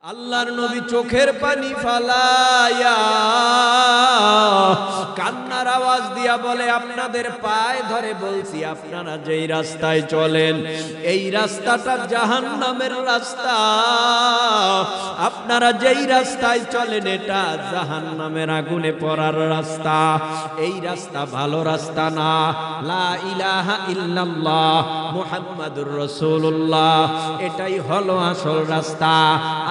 আল্লাহর নবী চোখের পানি ফালায়া কান্নার আওয়াজ দিয়া বলে, আপনাদের পায়ে ধরে বলছি, আপনারা যেই রাস্তায় চলেন এই রাস্তাটা জাহান্নামের রাস্তা। আপনারা যেই রাস্তায় চলেন এটা জাহান্নামের আগুনে পড়ার রাস্তা। এই রাস্তা ভালো রাস্তা না। লা ইলাহা ইল্লাল্লাহ মুহাম্মাদুর রাসূলুল্লাহ, এটাই হলো আসল রাস্তা।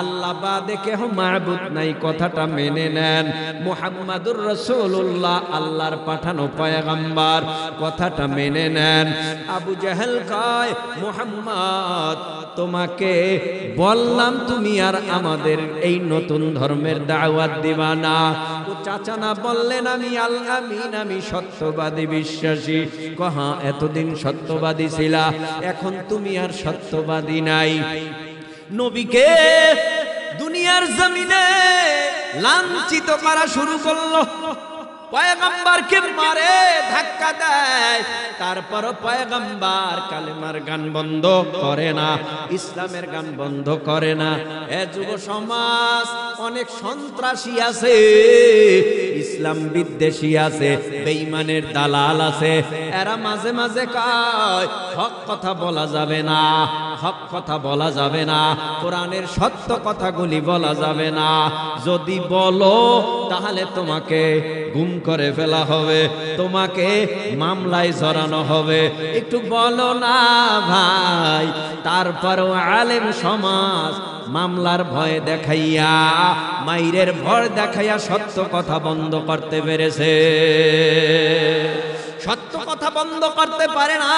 আল্লাহ বাদে কেহ মাবুদ নাই, কথাটা মেনে নেন। মুহাম্মাদুর রাসূলুল্লাহ আল্লাহর পাঠানো পয়গম্বর, কথাটা মেনে নেন। আবু জাহেল কয়, মুহাম্মদ তোমাকে বললাম তুমি আর আমাদের এই নতুন ধর্মের দাওয়াত দিবা না। ও চাচা না বললেন আমি আল আমিন, আমি সত্যবাদী বিশ্বাসী। কহা এতদিন সত্যবাদী ছিলা, এখন তুমি আর সত্যবাদী নাই। নবীকে দুনিয়ার জমিনে লাঞ্ছিত করা শুরু করলো, পয়গম্বরকে মারে ধাক্কা দেয়। তারপর পয়গম্বর কালেমার গান বন্ধ করে না, ইসলামের গান বন্ধ করে না। এ যুব সমাজ অনেক সন্ত্রাসী আছে, ইসলাম বিদ্বেষী আছে, বেঈমানের দালাল আছে। এরা মাঝে মাঝে কয় হক কথা বলা যাবে না, হক কথা বলা যাবে না, কোরআনের সত্য কথাগুলি বলা যাবে না। যদি বলো তাহলে তোমাকে গুম করে ফেলা হবে, তোমাকে মামলায় জড়ানো হবে। একটু বলো না ভাই। তারপরও আলেম সমাজ মামলার ভয় দেখাইয়া, মাইরের ভয় দেখাইয়া সত্য কথা বন্ধ করতে পেরেছে। সত্য কথা বন্ধ করতে পারে না,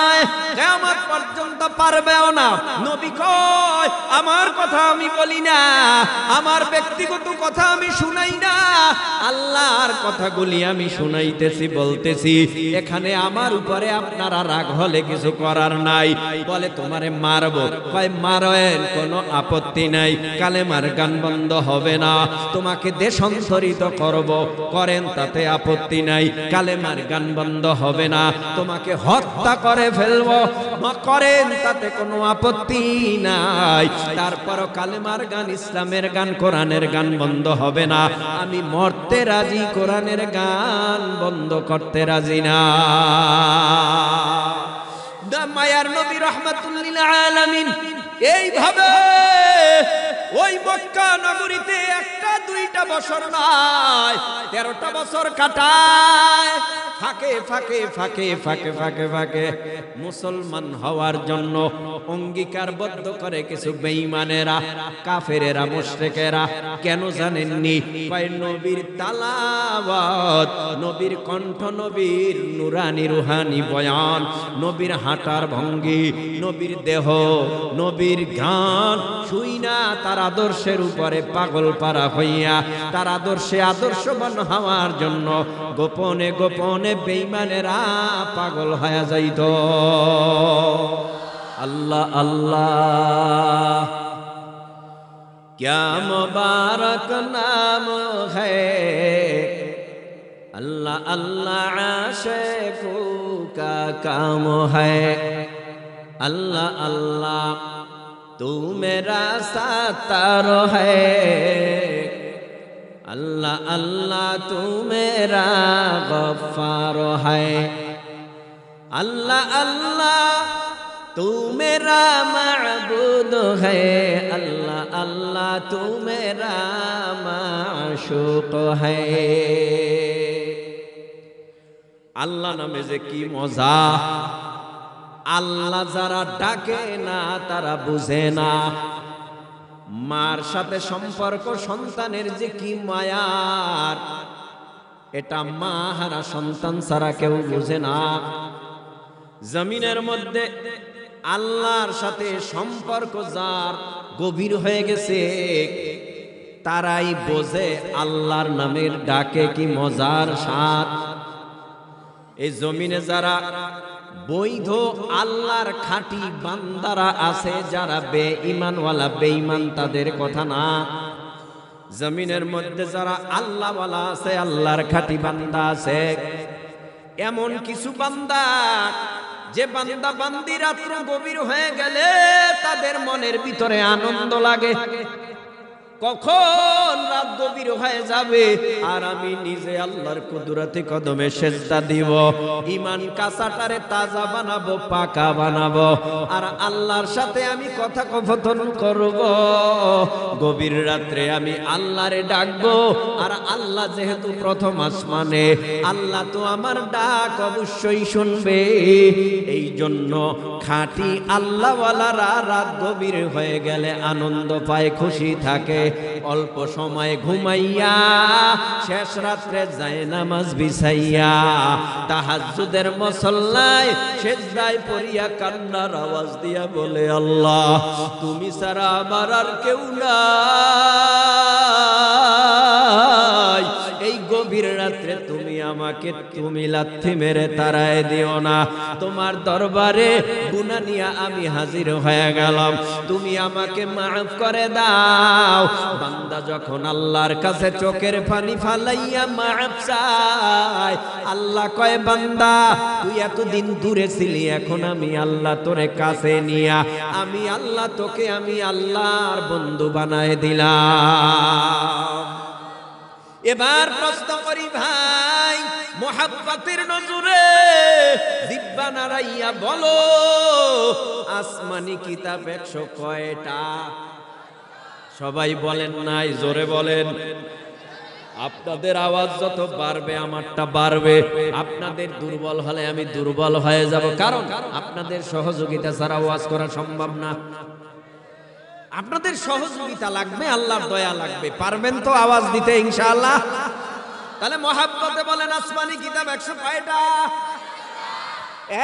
কিয়ামত পর্যন্ত পারবেও না। নবী কয় আমার কথা আমি বলি না, আমার ব্যক্তিগত কথা আমি শুনাই না, আল্লাহর কথাগুলি আমি শুনাইতেছি, বলতেছি। এখানে আমার উপরে আপনারা রাগ হলে কিছু করার নাই। বলে তোমারে মারবো, কয় মারেন, কোনো আপত্তি নাই, কালেমার গান বন্ধ হবে না। তোমাকে দেশান্তরিত করব, করেন, তাতে আপত্তি নাই, কালেমার গান বন্ধ হবে না। তোমাকে হত্যা করে ফেলবো, করেন, তাতে কোনো আপত্তি নাই। তারপর কালেমার গান, ইসলামের গান, কোরআনের গান বন্ধ হবে না। আমি মরতে রাজি, কোরআনের গান বন্ধ করতে রাজি না। মায়ার নবী রাহমাতুল লিল আলামিন এইভাবে ওই মক্কা নগরীতে একটা দুইটা বছর নয়, 13টা বছর কাটায়। ফাঁকে ফাঁকে ফাঁকে ফাঁকে ফাঁকে ফাঁকে মুসলমান হওয়ার জন্য অঙ্গীকারবদ্ধ করে কিছু বেঈমানেরা, কাফেরেরা, মুশরিকেরা। কেন জানেননি? কয় নবীর তালাওয়াত, নবীর কণ্ঠ, নবীর নুরানি রুহানি বয়ান, নবীর হাঁটার ভঙ্গি, নবীর দেহ, নবীর গান শুই না তার আদর্শের উপরে পাগল পারা হইয়া, তার আদর্শে আদর্শবান হওয়ার জন্য গোপনে গোপনে বেঈমানেরা পাগল হয়ে যাইত। আল্লাহ আল্লাহ क्या मुबारक नाम है, अल्लाह अल्लाह आशिकों का काम है। अल्लाह अल्लाह तू मेरा सातार है, अल्लाह अल्लाह तू मेरा गफ्फार है। अल्लाह अल्लाह तू मेरा माबूद है, अल्लाह अल्लाह तू मेरा माशूक है। আল্লাহ নামে যে কি মজা! আল্লাহ যারা ডাকে না তারা বুঝে না। মার সাথে সম্পর্ক সন্তানের যে কি মায়ার, এটা মা হারা সন্তান ছাড়া কেউ বুঝে না। জমিনের মধ্যে আল্লাহর সাথে সম্পর্ক যার গভীর হয়ে গেছে তারাই বোঝে আল্লাহর নামের ডাকে কি মজার স্বাদ। এই জমিনে যারা বৈধ আল্লাহর খাঁটি বান্দারা আছে, যারা বেঈমানওয়ালা, বেঈমান তাদের কথা না। জমিনের মধ্যে যারা আল্লাহওয়ালা আছে, আল্লাহর খাঁটি বান্দা আছে, এমন কিছু বান্দা যে বান্দা বান্দি রাত্র গভীর হয়ে গেলে তাদের মনের ভিতরে আনন্দ লাগে। কখন রাত গভীর হয়ে যাবে আর আমি নিজে আল্লাহর কুদরতি কদমে সেজদা দিব, ঈমান কাঁচাটারে তাজা বানাবো, পাকা বানাবো, আর আল্লাহর সাথে আমি কথোপকথন করব। গভীর রাত্রে আমি আল্লাহরে ডাকবো, আর আল্লাহ যেহেতু প্রথম আসমানে, আল্লাহ তো আমার ডাক অবশ্যই শুনবে। এই জন্য খাঁটি আল্লাহওয়ালারা রাত গভীর হয়ে গেলে আনন্দ পায়, খুশি থাকে। অল্প সময় ঘুমাইয়া শেষ রাত্রে যায় নামাজ বিছাইয়া তাহাজ্জুদের মুসল্লায় সেজদায় পড়িয়া কান্নার আওয়াজ দিয়া বলে, আল্লাহ তুমি ছাড়া আমার আর কেউ নাই। এই গভীর রাত্রে তুমি আমাকে তুমি লাথি মেরে তাড়ায় দিও না। তোমার দরবারে গুনাহ নিয়ে আমি হাজির হয়ে গেলাম, তুমি আমাকে মাফ করে দাও। বান্দা যখন আল্লাহর কাছে চোখের পানি ফালাইয়া মাফ চায়, আল্লাহ কয়, বান্দা তুই এতদিন দূরে ছিলি, এখন আমি আল্লাহ তোরে কাছে নিয়া আমি আল্লাহ তোকে আমি আল্লাহর বন্ধু বানায় দিলাম। এবার প্রশ্ন করি ভাই, মোহাব্বতের নজরে জিহ্বা নাড়াইয়া বলো, আসমানি কিতাব 100 কয়টা? সবাই বলেন নাই, জোরে বলেন। আপনাদের আওয়াজ যত বাড়বে আমারটা বাড়বে। আপনাদের দুর্বল হলে আমি দুর্বল হয়ে যাব, কারণ আপনাদের সহযোগিতা ছাড়া ওয়াজ করা সম্ভব না। আপনাদের সহযোগিতা লাগবে, আল্লাহর দয়া লাগবে। পারবেন তো আওয়াজ দিতে ইনশাআল্লাহ? তাহলে মহাব্বতে বলেন, আসমানি কিতাব 100 কয়টা?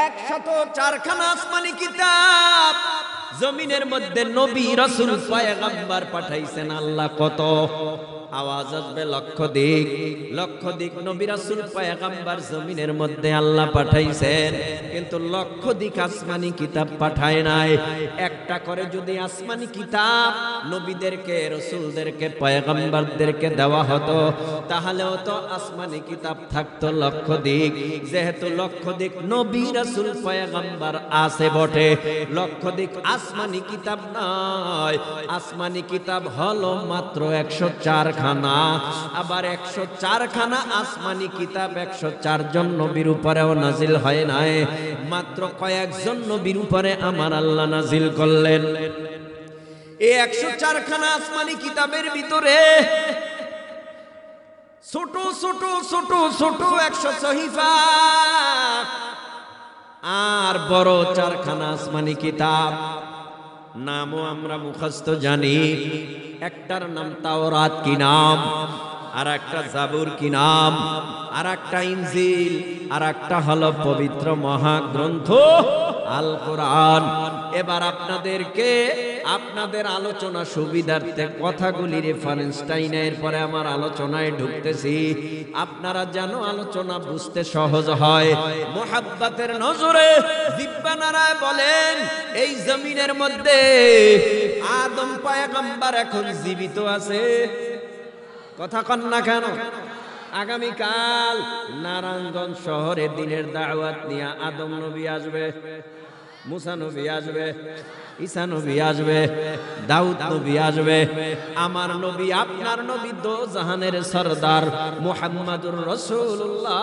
104 খানা আসমানি কিতাব। জমিনের মধ্যে নবী রাসূল পয়গম্বর পাঠাইছেন আল্লাহ কত? আওয়াজ আসবে লক্ষ দিক, লক্ষ দিক নবী রাসূল পয়গম্বর জমিনের মধ্যে আল্লাহ পাঠাইছেন, কিন্তু লক্ষ দিক আসমানি কিতাব পাঠায় নাই। একটা করে যদি আসমানি কিতাব নবীদেরকে, রাসূলদেরকে, পয়গম্বরদেরকে দেওয়া হতো, তাহলেও তো আসমানি কিতাব থাকতো লক্ষ দিক। যেহেতু লক্ষ দিক নবী রাসূল পয়গম্বর আছে বটে, লক্ষ দিক আসমানি কিতাব নয়। আসমানি কিতাব হলো মাত্র 104 খানা। আবার 104 খানা আসমানি কিতাব 104 জন নবীর উপরেও নাজিল হয় নাই, মাত্র কয়েকজন নবীর উপরে আমার আল্লাহ নাজিল করলেন। এই 104 খানা আসমানি কিতাবের ভিতরে ছোট ছোট ছোট ছোট 100 সহিফা আর বড় 4 খানা আসমানি কিতাব। নামও আমরা মুখস্থ জানি। একটার নাম তাওরাত কি নাম, আর একটা জাবুর কি নাম, আর একটা ইনজিল, আর একটা হলো পবিত্র মহাগ্রন্থ আল কোরআন। এবার আপনাদেরকে আপনাদের আলোচনা সুবিধার্থে কথাগুলি রেফারেন্স টাইনের পরে আমার আলোচনায় ঢুকতেছি, আপনারা যেন আলোচনা বুঝতে সহজ হয়। মোহাব্বতের নজরে জিহ্বা নাড়ায় বলেন, এই জমিনের মধ্যে আদম পয়গম্বর এখন জীবিত আছে? কথা কন না কেন? আগামীকাল নারায়ণগঞ্জ শহরে দিনের দাওয়াত নিয়ে আদম নবী আসবে, মুসা নবী আসবে, ঈসা নবী আসবে, দাউদ নবী আসবে। আমার নবী, আপনার নবী, দো জাহানের সরদার মুহাম্মাদুর রাসূলুল্লাহ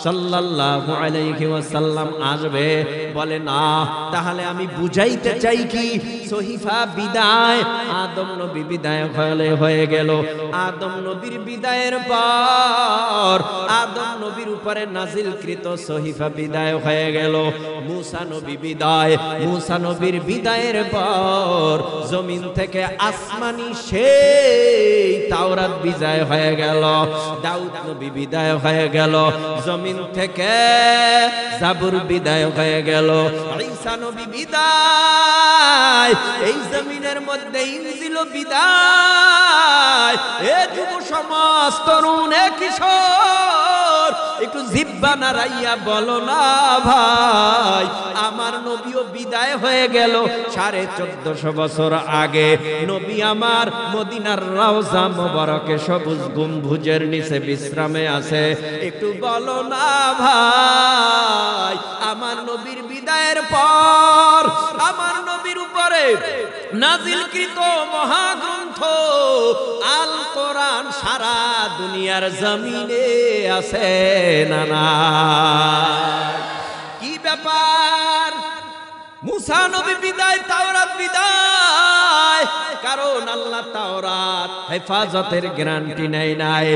সাল্লাল্লাহু আলাইহি ওয়াসাল্লাম আসবে। বলে না, তাহলে আমি বুঝাইতে চাই কি, সহিফা বিদায়, আদম নবী বিদায় হয়ে গেল। আদম নবীর বিদায়ের পর আদম নবীর উপরে নাজিলকৃত সহিফা বিদায় হয়ে গেল। মুসা নবী বিদায়, মুসা নবীর বিদায়ের পর জমিন থেকে আসমানি সেই তাওরাত বিদায় হয়ে গেল। দাউদ নবী বিদায় হয়ে গেল, জমিন থেকে জাবুর বিদায় হয়ে গেল। ঈসা নবী বিদায়, এই জমিনের মধ্যে ইনজিল বিদায়। এ যুব সমাজ, তরুণ, এ কিশোর, একটু জিহ্বা নাড়াইয়া বলো না ভাই, আমার নবীও বিদায় হয়ে গেল 1450 বছর আগে। নবী আমার মদিনার রওজা মোবারকে সবুজ গম্বুজের নিচে বিশ্রামে আছে। একটু বলো না ভাই, আমার নবীর বিদায়ের পর আমার নবীর উপর করে নাজিলকৃত মহাগ্রন্থ আল কোরআন সারা দুনিয়ার জমিনে আছে না না? কি ব্যাপার? মুসা নবী বিদায়, তাওরাত বিদায়, কারণ আল্লাহ তাওরাত হেফাজতের গ্যারান্টি নেয় নাই,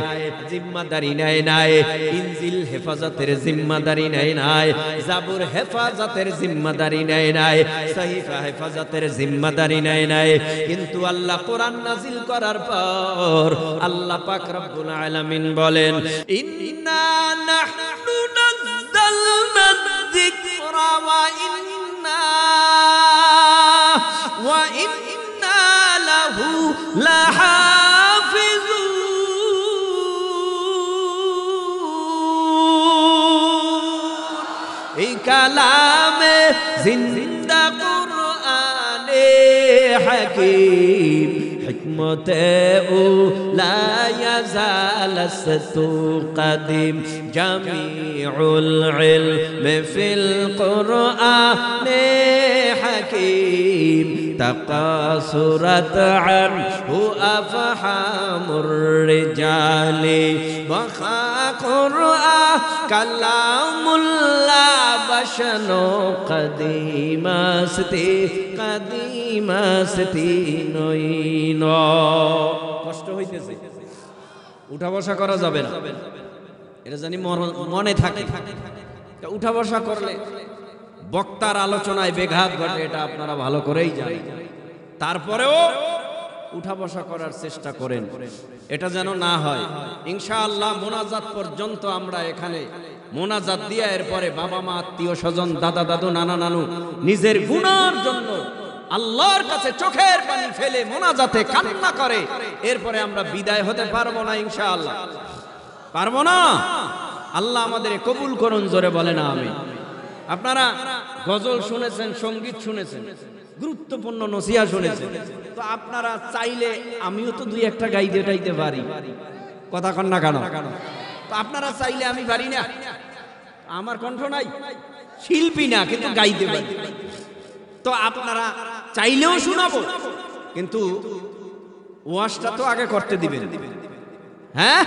জিম্মাদারি নেয় নাই। ইনজিল হেফাজতের জিম্মাদারি নেয় নাই, জাবুর হেফাজতের জিম্মাদারি নেয় নাই, সহিফা হেফাজতের জিম্মাদারি নেয় নাই। কিন্তু আল্লাহ কোরআন নাজিল করার পর আল্লাহ পাক রব্বুল আলামিন বলেন, ইন্না নাহনু নাযালনা যিকরা ওয়া ইন্না লাহু লাহাফিজুন। এই কালামে জিন্দা কুরআনে হাকীম হিকমতে ও লা ইয়াজালাস্তু কাদিম জামিউল ইলমি ফিল কুরআনে হাকীম তাকাসুরাত আনহু আফহামুর রিজালি ওয়া কুরআন কালামুল্লাহ বাশনো কদিমাস্তি কদিমাস্তি নইন। কষ্ট হইতেছে, উঠা বসা করা যাবে না, এটা জানি মনে থাকে। উঠা বসা করলে বক্তার আলোচনায় বেঘাত ঘটে, এটা আপনারা ভালো করেই জানেন। তারপরেও উঠা বসা করার চেষ্টা করেন, এটা যেন না হয়। ইনশাআল্লাহ মোনাজাত পর্যন্ত আমরা এখানে মোনাজাত দিয়ে এরপরে বাবা মা আত্মীয় স্বজন দাদা দাদু নানা নানু নিজের গুনার জন্য আল্লাহর কাছে চোখের পানি ফেলে মোনাজাতে কান্না করে, এরপরে আমরা বিদায় হতে পারবো না। ইনশাআল্লাহ পারবো না। আল্লাহ আমাদের কবুল করুন, জোরে বলেন আমিন। আপনারা গজল শুনেছেন, সঙ্গীত শুনেছেন, গুরুত্বপূর্ণ নসিহত শুনেছেন, তো আপনারা চাইলে আমিও তো দুই একটা গাইতে টাইতে পারি, কথা কন না কেন? তো আপনারা চাইলে আমি পারি না, আমার কণ্ঠ নাই, শিল্পী না, কিন্তু গাইতে পারি। তো আপনারা চাইলেও শোনাবো, কিন্তু ওয়াজটা তো আগে করতে দিবেন। হ্যাঁ,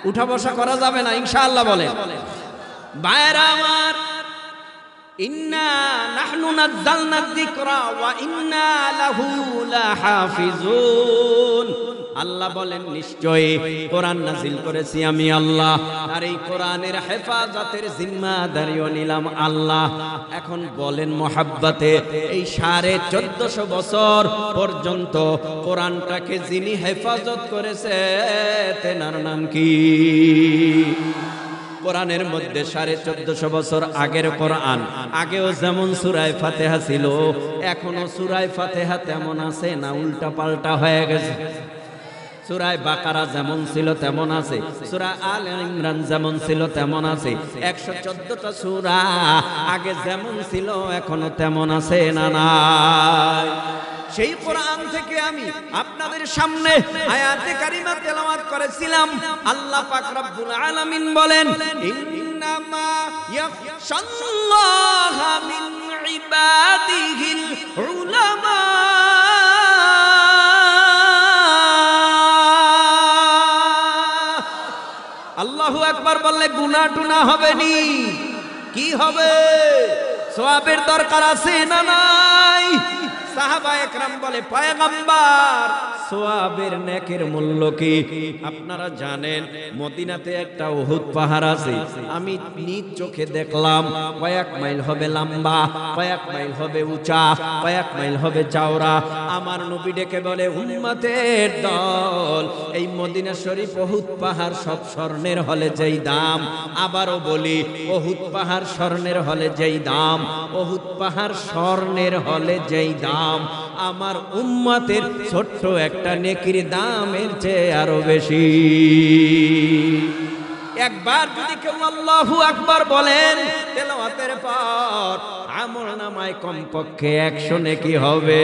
উঠা বসা করা যাবে না, ইনশাআল্লাহ বলেন। ভাইরা আমার, ইন্না নাহনু নাযালনা যিকরা ওয়া ইন্না লাহু লাহাফিজুন। আল্লাহ বলেন, নিশ্চয়ই কোরআন নাজিল করেছি আমি আল্লাহ, আর এই কোরআনের হেফাজতের জিম্মাদারিও নিলাম আল্লাহ। এখন বলেন মহাব্বতে, এই 1450 বছর পর্যন্ত কোরআনটাকে যিনি হেফাজত করেছে তেনার নাম কি? কোরআনের মধ্যে 1450 বছর আগের কোরআন, আগেও যেমন সূরা ফাতিহা ছিল, এখনো সূরা ফাতিহা তেমন আছে না উল্টা পাল্টা হয়ে গেছে? সূরা বাকারা যেমন ছিল তেমন আছে, সূরা আলে ইমরান যেমন ছিল তেমন আছে, 114টা সূরা আগে যেমন ছিল এখনো তেমন আছে না নাই? সেই কোরআন থেকে আমি আপনাদের সামনে আয়াতে কারিমা তেলাওয়াত করেছিলাম। আল্লাহ পাক রব্বুল আলামিন বলেন, ইন্নামা ইয়াখশাল্লাহা মিন ইবাদিহিল উলামা। আল্লাহু আকবার বললে গুনাহ টুনা হবে নি? কি হবে? সওয়াবের দরকার আছে না নাই? সাহাবা একরাম বলে, পয়গম্বর সওয়াবের নেকের মূল্য কি? আপনারা জানেন মদিনাতে একটা উহুদ পাহাড় আছে, আমি নিজ চোখে দেখলাম। কয়েক মাইল হবে লম্বা, কয়েক মাইল হবে উঁচা, কয়েক মাইল হবে চওড়া। আমার নবী ডেকে বলে, উম্মতের দল, এই মদিনা শরীফ উহুদ পাহাড় সব স্বর্ণের হলে যেই দাম, আবারও বলি উহুদ পাহাড় স্বর্ণের হলে যেই দাম, উহুদ পাহাড় স্বর্ণের হলে যেই দাম, আমার উম্মতের ছোট্ট একটা নেকির দামের চেয়ে আরো বেশি। একবার যদি কেউ আল্লাহু আকবার বলেন তেলাওয়াতের পর, আমলনামায় কমপক্ষে 100 নেকি হবে।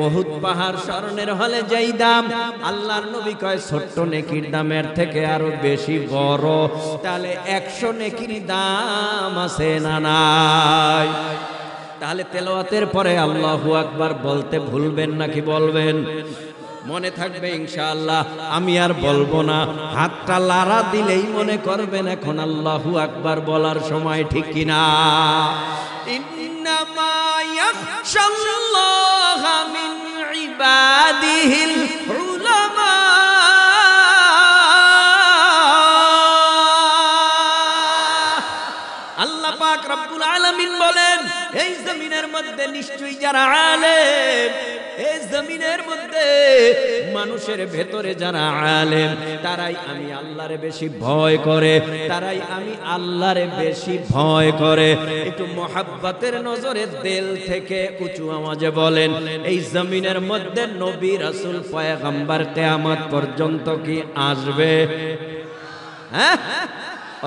উহুদ পাহাড় স্বর্ণের হলে যেই দাম, আল্লাহর নবী কয় ছোট্ট নেকির দামের থেকে আরো বেশি বড়। তাহলে 100 নেকির দাম আছে না নাই? তাহলে তেলাওয়াতের পরে আল্লাহু আকবার বলতে ভুলবেন নাকি বলবেন? মনে থাকবে ইনশাআল্লাহ, আমি আর বলবো না। হাতটা লাড়া দিলেই মনে করবেন এখন আল্লাহু আকবার বলার সময়, ঠিক কিনা? ইন্নামা ইয়াখশাল্লাহা মিন ইবাদিহিল উলামা। আল্লাহ পাক রব্বুল আলামিন বলেন, এই জমিনের মধ্যে নিশ্চয়ই যারা আলেম, এই জমিনের মধ্যে মানুষের ভেতরে যারা আলেম, তারাই আমি আল্লাহরে বেশি ভয় করে, তারাই আমি আল্লাহরে বেশি ভয় করে। একটু মোহাব্বতের নজরে দিল থেকে উঁচু আওয়াজে বলেন, এই জমিনের মধ্যে নবী রাসূল পয়গম্বর কিয়ামত পর্যন্ত কি আসবে? হ্যাঁ,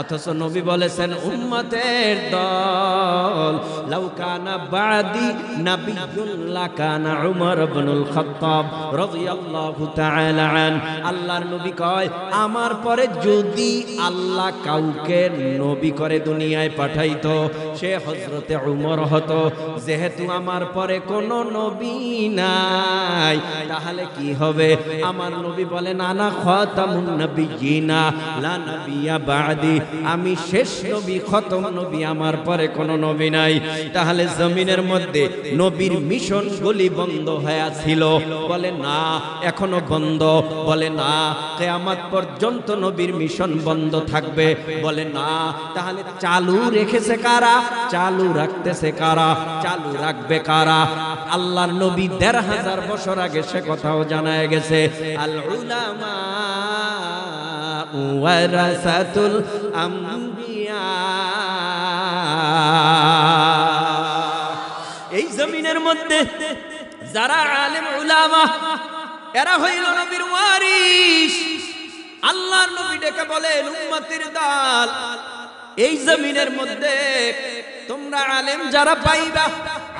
অথচ নবী বলেছেন উম্মতের দল, লাউ কানা বাদি নাবিয়্যুন লাকানা উমর ইবনুল খাত্তাব রাদিয়াল্লাহু তাআলা আন। আল্লাহর নবী কয়, আমার পরে যদি আল্লাহ কাউকে নবী করে দুনিয়ায় পাঠাইতো, সে হযরতে উমর হতো। যেহেতু আমার পরে কোনো নবী নাই, তাহলে কি হবে? আমার নবী বলেন, আনা খাতামুন নাবিয়্যিনা লা নাবিয়্যা বাদি, আমি শেষ নবী, খতম নবী, আমার পরে কোনো নবী নাই। তাহলে জমিনের মধ্যে নবীর মিশন গুলি বন্ধ হয়ে ছিল? বলে না, এখনো বন্ধ। বলে না, কিয়ামত পর্যন্ত নবীর মিশন বন্ধ থাকবে? বলে না। তাহলে চালু রেখেছে কারা? চালু রাখতেছে কারা? চালু রাখবে কারা? আল্লাহর নবী ১৫০০ বছর আগে সে কথাও জানায় গেছে, আল উলামা ওয়ারাসাতুল আম্বিয়া। এই জমিনের মধ্যে যারা আলেম উলামা, এরা হইল নবীর ওয়ারিস। আল্লাহর নবী ডেকে বলেন, উম্মতের দল, এই জমিনের মধ্যে তোমরা আলেম যারা পাইবা,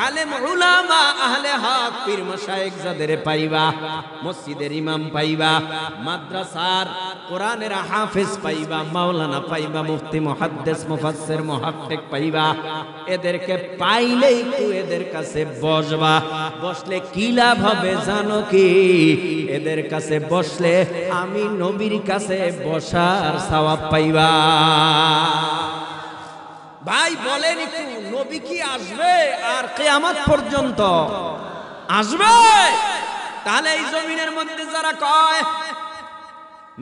আলেম উলামা আহলে হক পীর মাশায়েখ যাদের পাইবা, মসজিদের ইমাম পাইবা, মাদ্রাসার কোরআনের হাফেজ পাইবা, মাওলানা পাইবা, মুফতি মুহাদ্দিস মুফাসসির মুহাক্কিক পাইবা। এদেরকে পাইলেই তো এদের কাছে বসবা। বসলে কি লাভ হবে জানো কি? এদের কাছে বসলে আমি নবীর কাছে বসার সওয়াব পাইবা। ভাই বলেন একটু, নবী কি আসবে আর কিয়ামত পর্যন্ত আসবে? তাহলে এই জমিনের মধ্যে যারা কয়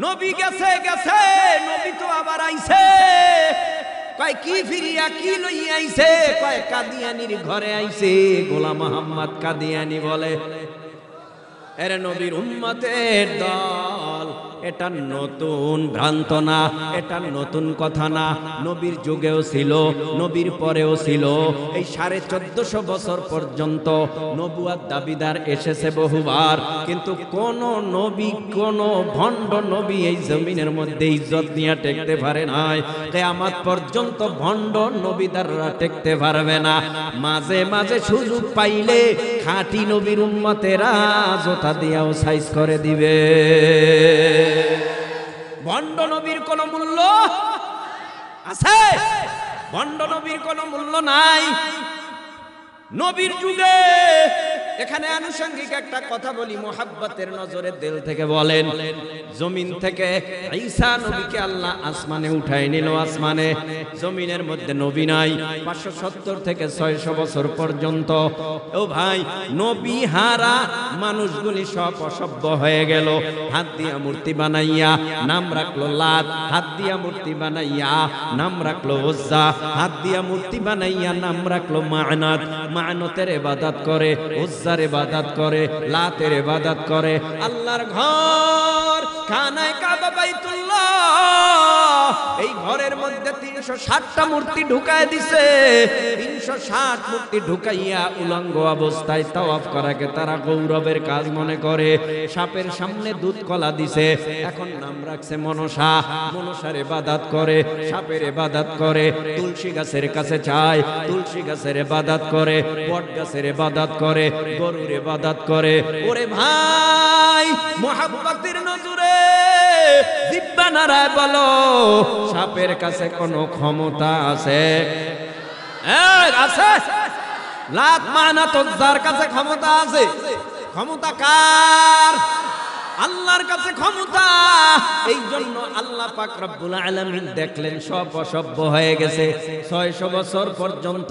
নবী গেছে গেছে, নবী তো আবার আইছে, কয় কি ফিরিয়া কি লইয়া আইছে? কয় কাদিয়ানির ঘরে আইছে। গোলাম মোহাম্মদ কাদিয়ানি বলে, এর নবীর উম্মতের দল। এটা নতুন ভ্রান্ত না, এটা নতুন কথা না। নবীর যুগেও ছিল, নবীর পরেও ছিল। এই 1450 বছর পর্যন্ত নবুয়াত দাবিদার এসেছে বহুবার, কিন্তু কোন নবী, কোন ভণ্ড নবী এই জমিনের মধ্যে ইজ্জত নিয়ে টেকতে পারে নাই। কিয়ামত পর্যন্ত ভণ্ড নবীদাররা টেকতে পারবে না। মাঝে মাঝে সুযোগ পাইলে খাঁটি নবীর উম্মতেরা জোতা দিয়াও সাইজ করে দিবে। ভণ্ড নবীর কোন মূল্য আছে? ভণ্ড নবীর কোন মূল্য নাই। নবীর যুগে এখানে আনুষঙ্গিক একটা কথা বলি, মুহাব্বতের নজরে দিল থেকে বলেন, জমিন থেকে ঈসা নবীকে আল্লাহ আসমানে উঠায় নিল। আসমানে, জমিনের মধ্যে নবী নাই 570 থেকে 600 বছর পর্যন্ত। ও ভাই, নবী হারা মানুষগুলি সব অসভ্য হয়ে গেল। হাত দিয়া মূর্তি বানাইয়া নাম রাখলো লাত, হাত দিয়া মূর্তি বানাইয়া নাম রাখলো উজ্জা, হাত দিয়া মূর্তি বানাইয়া নাম রাখলো মা'নাত। মা'নাতের ইবাদত করে, উজ্জার ইবাদত করে, লাতের ইবাদত করে। আল্লাহর ঘর খানায়ে কাবা বাইতুল্লাহ, এই ঘরের মধ্যে 360টা মূর্তি ঢুকায় দিছে। 360 মূর্তি ঢুকাইয়া উলঙ্গ অবস্থায় তাওয়াফ করাকে তারা গৌরবের কাজ মনে করে। সাপের সামনে দুধ কলা দিছে, এখন নাম রাখছে মনসা। মনসার ইবাদত করে, সাপের ইবাদত করে, তুলসী গাছের কাছে যায়, তুলসী গাছের ইবাদত করে, বট গাছের ইবাদত করে, গরুর ইবাদত করে। ওরে ভাই, মুহাব্বতের নজরে জিহ্বা নাড়ায় বলো, সাপের কাছে কোনো ক্ষমতা আছে? আছে? লাত মানাত যার কাছে ক্ষমতা আছে, ক্ষমতা কার? আল্লাহর কাছে ক্ষমতা। এই জন্য আল্লাহ পাক রব্বুল আলামিন দেখলেন সব অসভ্য হয়ে গেছে। 600 বছর পর্যন্ত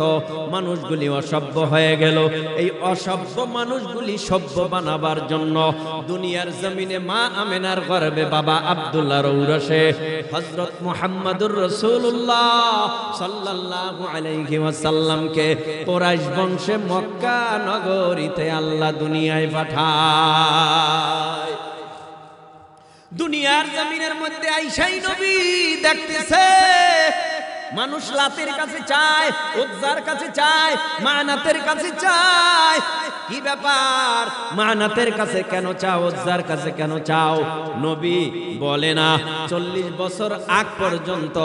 মানুষগুলি অসভ্য হয়ে গেল। এই অসভ্য মানুষগুলি সভ্য বানাবার জন্য দুনিয়ার জমিনে মা আমেনার গর্ভে বাবা আব্দুল্লাহর ঔরসে হযরত মুহাম্মদুর রাসূলুল্লাহ সাল্লাল্লাহু আলাইহি ওয়াসাল্লামকে কুরাইশ বংশে মক্কা নগরীতে আল্লাহ দুনিয়ায় পাঠায়। দুনিয়ার জমিনের মধ্যে আইসাই নবী দেখতেছে মানুষ লাতের কাছে চায়, উজ্জার কাছে চায়, মানাতের কাছে চায়। কি ব্যাপার? মানাতের কাছে কেন চাও, উজ্জার কাছে কেন চাও? নবী বলে না 40 বছর আগ পর্যন্ত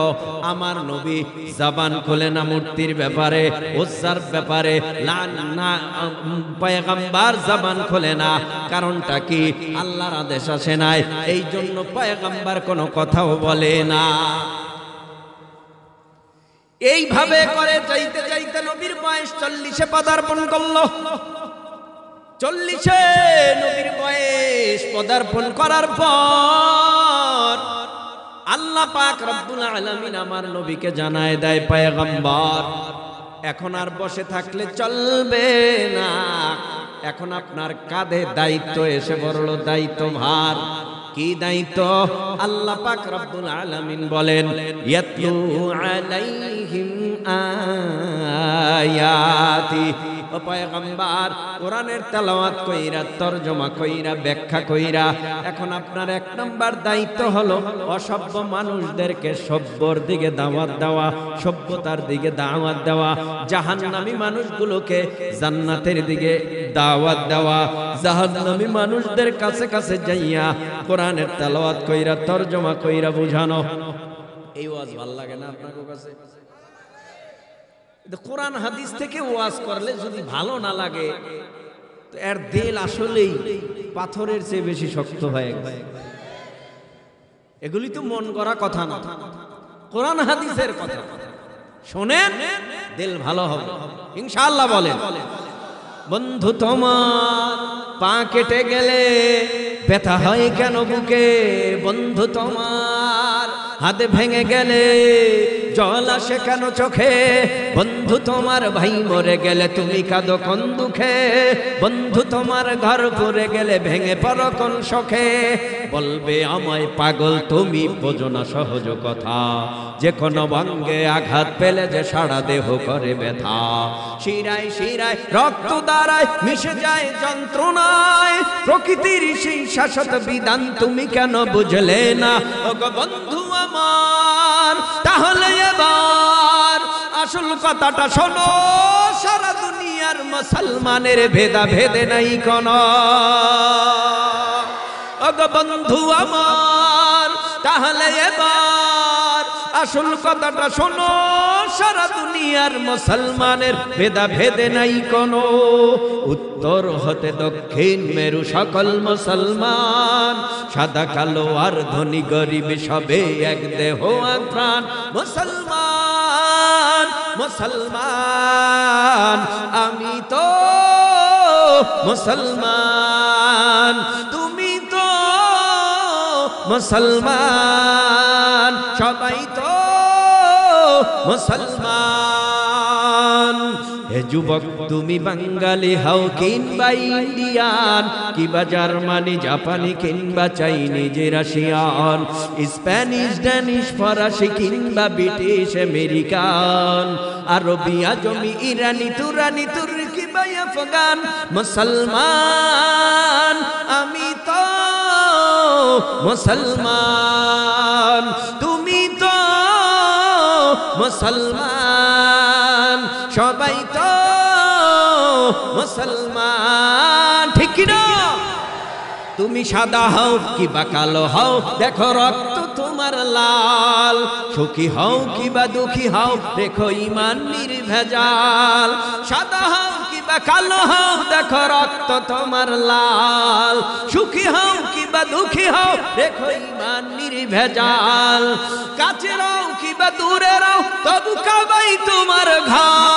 আমার নবী জবান খোলে না মূর্তির ব্যাপারে, উজ্জার ব্যাপারে। পয়গম্বর জবান খোলে না। কারণটা কি? আল্লাহর আদেশ আসে নাই, এই জন্য পয়গম্বর কোনো কথাও বলে না। এইভাবে করে যাইতে যাইতে নবীর বয়স 40-এ পদার্পণ করলো। 40-এ নবীর বয়স পদার্পণ করার পর আল্লাহ পাক রব্বুল আলামিন আমার নবীকে জানায় দেয়, পয়গম্বর এখন আর বসে থাকলে চলবে না, এখন আপনার কাঁধে দায়িত্ব এসে পড়লো, দায়িত্ব ভার। কি দায়িত্ব? আল্লাহ পাক রব্বুল আলামিন বলেন, ইয়াতলু আলাইহিম আয়াতি। ও পয়গম্বর কোরআনের তেলাওয়াত কইরা, তরজমা কইরা, ব্যাখ্যা কইরা এখন আপনার 1 নাম্বার দায়িত্ব হলো অসভ্য মানুষদেরকে সভ্যর দিকে দাওয়াত দেওয়া, সভ্যতার দিকে দাওয়াত দেওয়া, জাহান্নামী মানুষগুলোকে জান্নাতের দিকে দাওয়াত দেওয়া। জাহান্নামী মানুষদের কাছে কাছে যাইয়া কোরআনের তেলাওয়াত কইরা, তরজমা কইরা বুঝানো। এই ওয়াজ ভালো লাগে না আপনার কাছে? কোরআন হাদিস থেকে ওয়াজ করলে যদি ভালো না লাগে তো এর দিল আসলেই পাথরের চেয়ে বেশি শক্ত হয়ে গেছে। এগুলি তো মন গড়া কথা না, কোরআন হাদিসের কথা। শোনেন, দিল ভালো হবে ইনশাআল্লাহ। বলেন, বন্ধু তোমার পা কেটে গেলে ব্যথা হয় কেন বুকে? বন্ধু তোমার হাত ভেঙে গেলে জল আসে কেন চোখে? বন্ধু তোমার ভাই মরে গেলে তুমি কাঁদো কোন দুঃখে? বন্ধু তোমার ঘর পড়ে গেলে ভেঙে পড়ো কোন শোকে? বলবে আমায় পাগল, তুমি বোঝো না সহজ কথা, যে কোনো ভঙ্গে আঘাত পেলে যে সারা দেহ করে ব্যথা। শিরায় শিরায় রক্ত দাঁড়ায় মিশে যায় যন্ত্রণায়, প্রকৃতির সেই শাশ্বত বিধান তুমি কেন বুঝলে না? ওগো বন্ধু আমার, তাহলে এবার আসল কথাটা শোনো। সারা দুনিয়ার মুসলমানের ভেদা ভেদে নাই কোন। ওগো বন্ধু আমার, তাহলে এবার আসল কথাটা শোনো। সারা দুনিয়ার মুসলমানের ভেদা ভেদে নাই কোন। উত্তর হতে দক্ষিণ মেরু সকল মুসলমান, সাদা কালো আর ধনী গরিব সবে এক দেহ এক প্রাণ। মুসলমান মুসলমান আমি তো মুসলমান, তুমি তো মুসলমান, সবাই তো মুসলমান। হে যুবক, তুমি বাঙালি হও কিংবা ইন্ডিয়ান, কিংবা জার্মানি, জাপানি কিংবা চাইনিজ, রাশিয়ান, স্প্যানিশ, ড্যানিশ, ফরাসি কিংবা ব্রিটিশ আমেরিকান, আরবি, আজমি, ইরানি, তুরানি, তুর্কি বা আফগান। মুসলমান আমি তো মুসলমান, তুমি তো মুসলমান, সবাই তো মুসলমান। ঠিক না? তুমি সাদা হও কিবা কালো হও, দেখো রক্ত তোমার লাল। সুখী হও কিবা দুঃখী হও, দেখো ঈমান নির্ভেজাল। সাদা হও কিবা কালো হও, দেখো রক্ত তোমার লাল। সুখী হও কিবা দুঃখী হও, দেখো ঈমান নির্ভেজাল। কাছে রও কিবা দূরে রও, তবু কাবাই তোমার ঘর।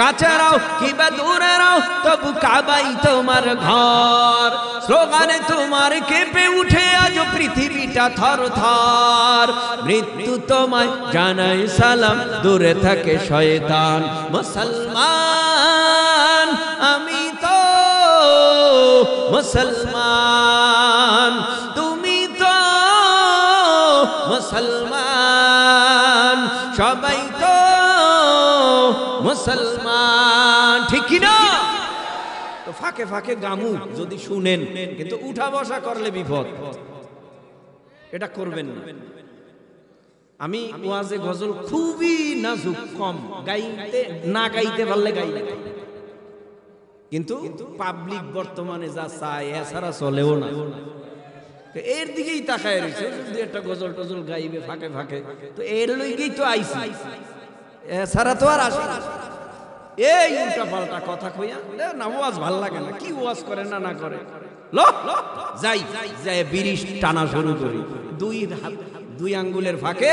কাছে রাও কিবা দূরে রাও তবু কাবাই তোমার ঘর। স্লোগানে তোমার কেঁপে উঠে আজ পৃথিবীটা থর থর। মৃত্যু তোমায় জানাই সালাম, দূরে থাকে শয়তান। মুসলমান আমি তো মুসলমান, তুমি তো মুসলমান, সবাই তো মুসলমান, ঠিক কি না? তো ফাঁকে ফাঁকে গামু যদি শুনেন, কিন্তু উঠা বসা করলে বিপদ, এটা করবেন না। আমি ওয়াজে গজল খুবই নাজুক, কম গাইতে, না গাইতে পারলে গাই না, কিন্তু পাবলিক বর্তমানে যা চায় এছাড়া চলেও না। এর দিকেই তাকায় রয়েছে, যদি একটা গজল টজল গাইবে ফাঁকে ফাঁকে, তো এর লইগেই তো আইছি, এছাড়া তো আর আসে না। এই উল্টা পাল্টা কথা কইয়া না, ওয়াজ ভাল লাগে না, কি ওয়াজ করে না না করে, যাই যাই বিড়ি টানা শুরু করি, দুই আঙ্গুলের ফাঁকে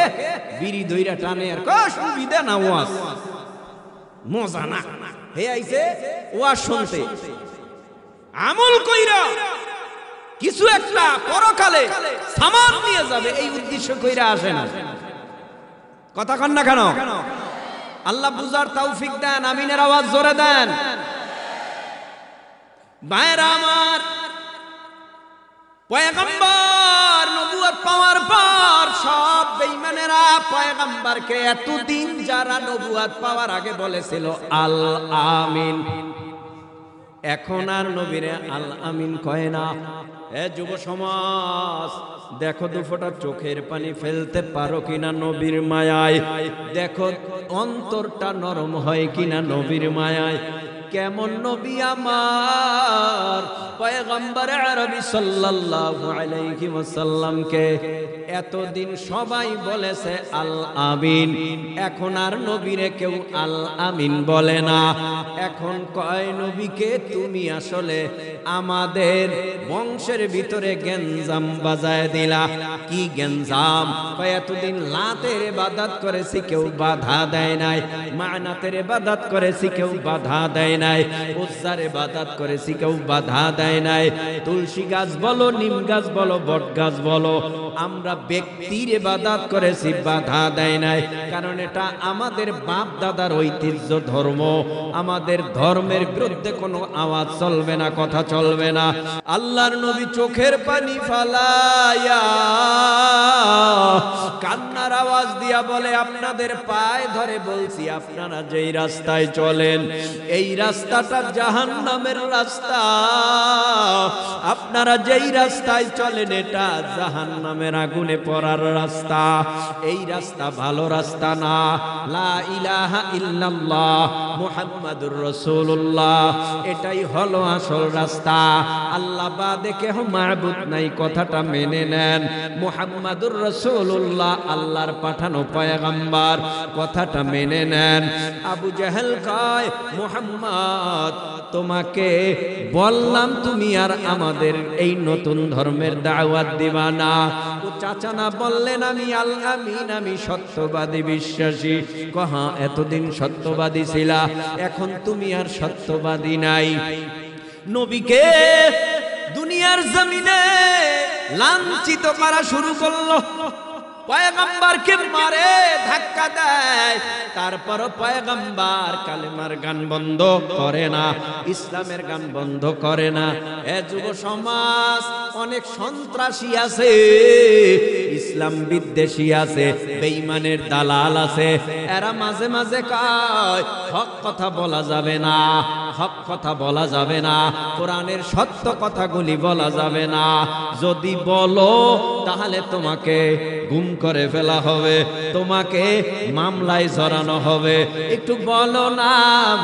বিড়ি দইরা টানে, আর সুবিধা না, ওয়াজ মজা না। হে আইছে ওয়াজ শুনতে, আমল কইরা কিছু একটা পরকালে সামান নিয়ে যাবে, এই উদ্দেশ্য কইরা আসে না। কথা কন না কেন? আল্লাহ বুঝার তৌফিক দেন, আমিনের আওয়াজ জোরে দেন। ভাইরা আমার, পয়গম্বর নবুয়ত পাওয়ার পর সব বেঈমানেরা পয়গম্বরকে এতদিন যারা নবুয়ত পাওয়ার আগে বলেছিল আল আমিন, এখন আর নবীরে আল আমিন কয় না। এ যুব সমাজ, দেখো দুফোঁটা চোখের পানি ফেলতে পারো কিনা নবীর মায়ায়, দেখো অন্তরটা নরম হয় কিনা নবীর মায়ায়। কেমন নবী আমার পয়গম্বর আরবি সাল্লাল্লাহু আলাইহি ওয়াসাল্লামকে এতদিন সবাই বলেছে আল আমিন, এখন আর নবীরে কেউ আল আমিন বলে না। এখন কয় নবীকে তুমি আসলে আমাদের বংশের ভিতরে গেঞ্জাম বাজায় দিলা। কি গেঞ্জাম? এতদিন লাতের ইবাদত করেছি, কেউ বাধা দেয় নাই, মানাতের ইবাদত করেছি, কেউ বাধা দেয় নাই, উজ্জার ইবাদত করেছি, কেউ বাধা দেয় নাই। তুলসী গাছ বলো, নিম গাছ বলো, বট গাছ বলো, আমরা ব্যক্তির ইবাদত করেছি, বাধা দেয় নাই। কারণ এটা আমাদের বাপ দাদার ঐতিহ্য ধর্ম, আমাদের ধর্মের বিরুদ্ধে কোনো আওয়াজ চলবে না, কথা চলবে না। আল্লাহর নবী চোখের পানি ফালায়া কান্নার আওয়াজ দিয়া বলে, আপনাদের পায়ে ধরে বলছি, আপনারা যেই রাস্তায় চলেন এই রাস্তাটা জাহান্নামের রাস্তা। আপনারা যেই রাস্তায় চলেন এটা জাহান্নামের আগুনে পড়ার রাস্তা। এই রাস্তা ভালো রাস্তা না। লা ইলাহা ইল্লাল্লাহ মুহাম্মাদুর রাসূলুল্লাহ, এটাই হলো আসল রাস্তা। আল্লাহ বাদে কেহ মাবুদ নাই, কথাটা মেনে নেন। মুহাম্মাদুর রাসূলুল্লাহ আল্লাহর পাঠানো পয়গম্বর, কথাটা মেনে নেন। আবু জাহেল কয়, মুহাম্মদ তোমাকে বললাম তুমি আর আমাদের এই নতুন ধর্মের দাওয়াত দিবা না। ও চাচা না বললেন আমি আল আমিন, আমি সত্যবাদী বিশ্বাসী। কহা এতদিন সত্যবাদী ছিলা, এখন তুমি আর সত্যবাদী নাই। নবীকে দুনিয়ার জমিনে লাঞ্ছিত করা শুরু করলো, পয়গম্বরকে মারে, ধাক্কা দেয়, তারপর পয়গম্বর কালেমার গান বন্ধ করে না, ইসলামের গান বন্ধ করে না। এ যুব সমাজ, অনেক সন্ত্রাসী আছে, ইসলাম বিদ্বেষী আছে, বেঈমানের দালাল আছে, এরা মাঝে মাঝে কয় হক কথা বলা যাবে না, হক কথা বলা যাবে না, কোরআনের সত্য কথাগুলি বলা যাবে না। যদি বলো তাহলে তোমাকে গুম করে ফেলা হবে, তোমাকে মামলায় জড়ানো হবে। একটু বলো না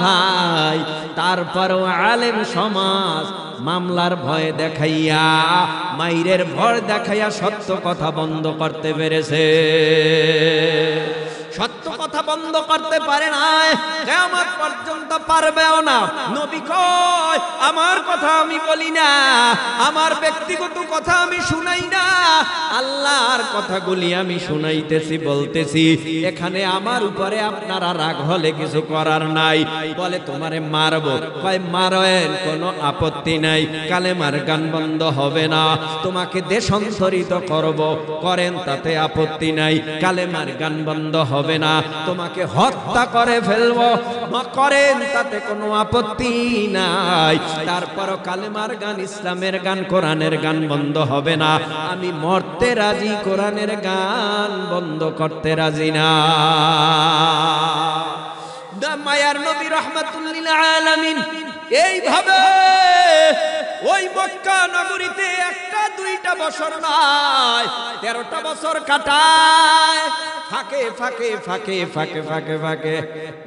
ভাই। তারপরও আলেম সমাজ মামলার ভয় দেখাইয়া, মাইরের ভয় দেখাইয়া সত্য কথা বন্ধ করতে পেরেছে। সত্য কথা বন্ধ করতে পারে না, কিয়ামত পর্যন্ত পারবেও না। নবী কয় আমার কথা আমি বলি না, আমার ব্যক্তিগত কথা আমি শুনাই না, আল্লাহর কথাগুলি আমি শুনাইতেছি, বলতেছি, এখানে আমার উপরে আপনারা রাগ হলে কিছু করার নাই। বলে তোমারে মারবো, কয় মারেন, কোনো আপত্তি নাই, কালেমার গান বন্ধ হবে না। তোমাকে দেশান্তরিত করব, করেন, তাতে আপত্তি নাই, কালেমার গান বন্ধ হবে না। তোমাকে হত্যা করে ফেলবো, করেন, তাতে কোনো আপত্তি নাই। তারপরও কালেমার গান, ইসলামের গান, কোরআনের গান বন্ধ হবে না। আমি মরতে রাজি, কোরআনের গান বন্ধ করতে রাজি না। মায়ার নবী রাহমাতুল লিল আলামিন এইভাবে ওই মক্কা নগরীতে একটা দুইটা বছর নয়, 13টা বছর কাটায়। ফাঁকে ফাঁকে ফাঁকে ফাঁকে ফাঁকে ফাঁকে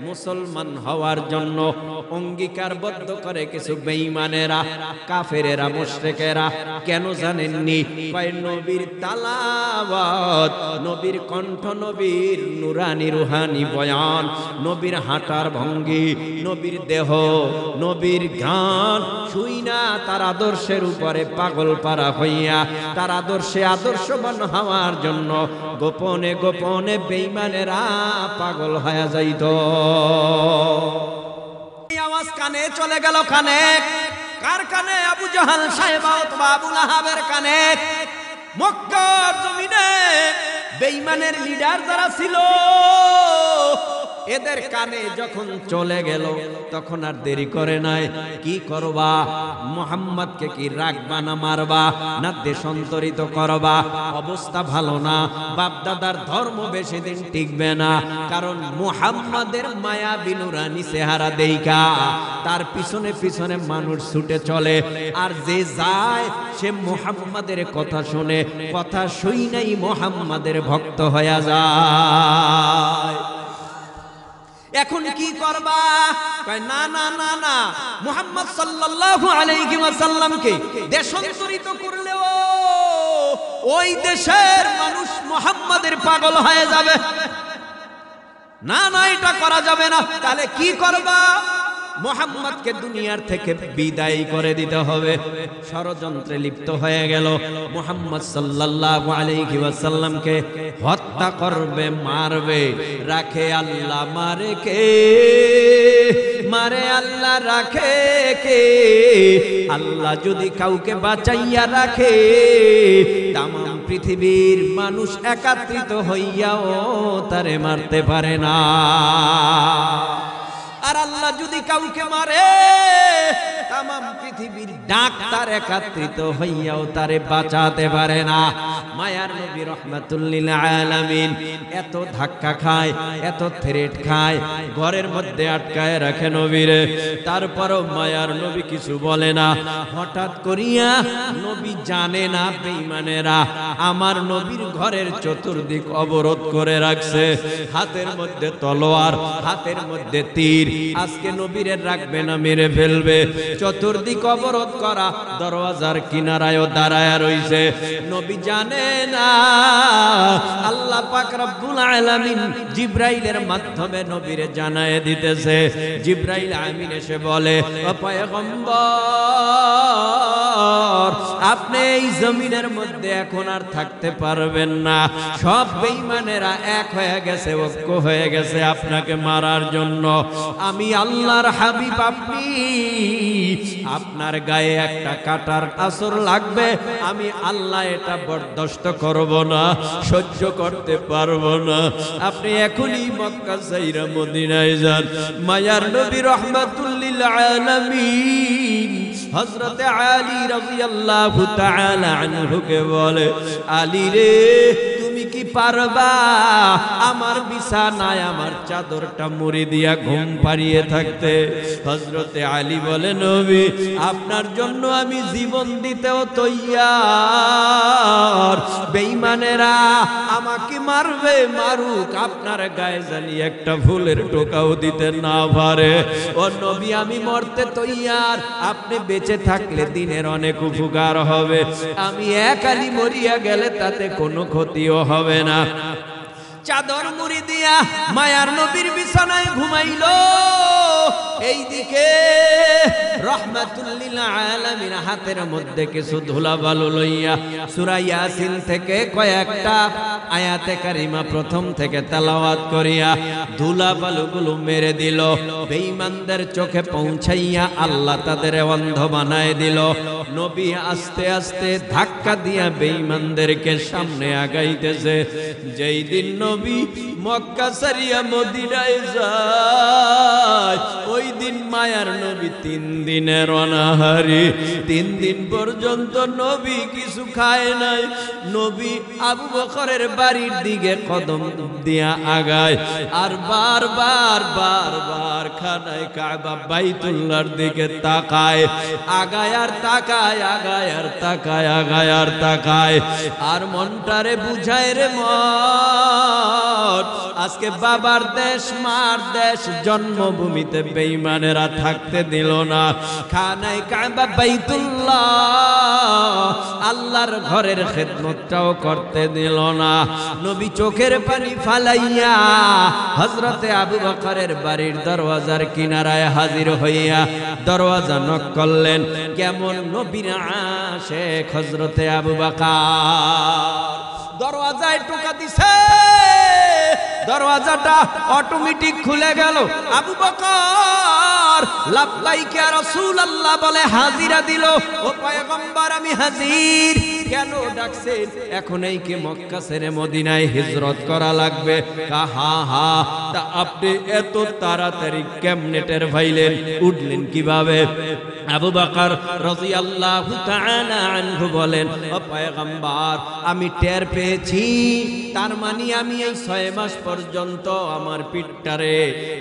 মুসলমান হওয়ার জন্য অঙ্গীকারবদ্ধ করে কিছু বেঈমানেরা, কাফেরেরা, মুশরিকেরা। কেন জানেননি? কয় নবীর তালাওয়াত, নবীর কণ্ঠ, নবীর নুরানি রুহানি বয়ান, নবীর হাঁটার ভঙ্গি, নবীর দেহ, নবীর গান শুইনা তার আদর্শের উপরে পাগল পারা হইয়া তার আদর্শে আদর্শবান হওয়ার জন্য গোপনে গোপনে বেঈমানেরা পাগল হয়ে যাইত। আওয়াজ কানে চলে গেল। কানে কার কানে? আবু জাহাল সাহেব অথবা আবু লাহাবের কানে। মক্কার জমিনে বেঈমানের লিডার যারা ছিল, এদের কানে যখন চলে গেল তখন আর দেরি করে নাই। কি করবা? মুহাম্মদকে কি রাখবা না মারবা না দেশান্তরিত করবা? অবস্থা ভালো না, বাপদাদার ধর্ম বেশি দিন টিকবে না। কারণ মুহাম্মদের মায়া বিনুরানি চেহারা দেইখা তার পিছনে পিছনে মানুষ ছুটে চলে। আর যে যায় সে মুহাম্মদের কথা শুনে, কথা শুনেই মুহাম্মদের ভক্ত হয়ে যায়। এখন কি করবা? না না না না, মুহাম্মদ সাল্লাল্লাহু আলাইহি ওয়াসাল্লামকে দেশান্তরিত করলেও ওই দেশের মানুষ মুহাম্মাদের পাগল হয়ে যাবে। না না, এটা করা যাবে না। তাহলে কি করবা? মুহাম্মদকে দুনিয়ার থেকে বিদায় করে দিতে হবে। ষড়যন্ত্রে লিপ্ত হয়ে গেল। মুহাম্মদ সাল্লাল্লাহু আলাইহি ওয়াসাল্লামকে হত্যা করবে, মারবে। রাখে আল্লাহ, মারে কে? মারে আল্লাহ, রাখে কে? আল্লাহ যদি কাউকে বাঁচাইয়া রাখে, তামাম পৃথিবীর মানুষ একত্রিত হইয়াও তারে মারতে পারে না। আর আল্লাহ যদি কাউকে মারে, তামাম পৃথিবীর ডাক্তার একত্রিত হইয়াও তারে বাঁচাতে পারে না। মায়ার নবী রাহমাতুল লিল আলামিন এত ধাক্কা খায়, এত থ্রেট খায়, ঘরের মধ্যে আটকায় রাখে নবীরে। তারপরও মায়ার নবী কিছু বলে না। হঠাৎ করিয়া নবী জানে না বেঈমানেরা আমার নবীর ঘরের চতুর্দিক অবরোধ করে রাখছে। হাতের মধ্যে তলোয়ার, হাতের মধ্যে তীর। আজকে নবীরে রাখবে না, মেরে ফেলবে। চতুর্দিক অবরোধ করা, দরওয়াজার কিনারায়ও দাঁড়ায় রইছে। নবী জানে না আল্লাহ পাক রব্বুল আলামিন জিবরাইলের মাধ্যমে নবীরে জানায় দিতেছে। জিবরাইল আমিন এসে বলে, ও পয়গম্বর, আপনি এই জমিনের মধ্যে এখন আর থাকতে পারবেন না। সব বেঈমানেরা এক হয়ে গেছে, ঐক্য হয়ে গেছে আপনাকে মারার জন্য। আমি আল্লাহর হাবিব, আপনি, আপনার গায়ে একটা কাটার আসর লাগবে। আমি আল্লাহ এটা বরদাস্ত করব না, সহ্য করতে পারবো না। আপনি এখনই মক্কা ছাইরা মদিনায় যান। মায়ার নবী রাহমাতুল লিল আলামিন হযরত আলী রাদিয়াল্লাহু তাআলা আনহুকে বলে, আলী রে, তুমি কি পারবা আমার বিছানায় আমার চাদরটা মুড়ি দিয়া ঘুম পাড়িয়ে থাকতে? হযরতে আলী বলে, নবী, আপনার জন্য আমি জীবন দিতেও তৈয়ার। বেঈমানেরা আমাকে মারবে, মারুক, আপনার গায়ে জানি একটা ফুলের টোকাও দিতে না পারে। ও নবী, আমি মরতে তৈয়ার। আপনি বেঁচে থাকলে দিনের অনেক উপকার হবে। আমি একালি মরিয়া গেলে তাতে কোনো ক্ষতিও হবে না। চাদর মুড়ি দিয়া মায়ার নবীর বিছানায় ঘুমাইলো। এইদিকে রহমাতুল লিল আলামিন হাতের মধ্যে কিছু ধুলাবালু লইয়া সূরা ইয়াসিন থেকে কয়েকটা আয়াতে কারিমা প্রথম থেকে তেলাওয়াত করিয়া ধুলাবালুগুলো মেরে দিল। বেঈমানদের চোখে পৌঁছাইয়া আল্লাহ তাদের অন্ধ বানায় দিল। নবী আস্তে আস্তে ধাক্কা দিয়া বেঈমানদেরকে সামনে আগাইতেছে। যেই দিন নবী মক্কা ছাড়িয়া মদিনায় যায়, ওই দিন মায়ার নবী 3 দিনের অনাহারী। 3 দিন পর্যন্ত নবী কিছু খায় নাই। নবী আবু বকরের বাড়ির দিকে কদম দিয়া আগায়, আর বারবার বারবার খানায় কাবা বাইতুল্লাহর দিকে তাকায়, আগায় আর তাকায়, আগায় আর তাকায়, আগায় আর তাকায়। আর মনটারে বুঝায় রে মন, আজকে বাবার দেশ মার দেশ জন্মভূমিতে বেঈমানেরা থাকতে দিল না। খানায় কাবা বাইতুল্লাহ আল্লাহর ঘরের খেদমতটাও করতে দিল না। নবী চোখের পানি ফালাইয়া হযরতে আবু বকরের বাড়ির দরওয়াজার কিনারায় হাজির হইয়া দরওয়াজা নক করলেন। কেমন নবীর আশিক হযরতে আবু বকর দরওয়াজায় টোকা দিছে, দরওয়াজাটা অটোমেটিক খুলে গেল। আবু বকর লাব্বাইক ইয়া রাসূলুল্লাহ বলে হাজিরা দিল। ও পয়গম্বর আমি হাজির। কেন ডাকছেন? এখন এই কি মক্কা ছেড়ে মদিনায় হিজরত করা লাগবে? হা হা, তা আপনি এত তাড়াতাড়ি কেমনে টের পাইলেন? উঠলেন কিভাবে? আবু বকর রাদিয়াল্লাহু তাআলা আনহু বলেন, ও পয়গম্বর আমি টের পেয়েছি। তার মানে আমি এই 6 মাস পর্যন্ত আমার পিঠটারে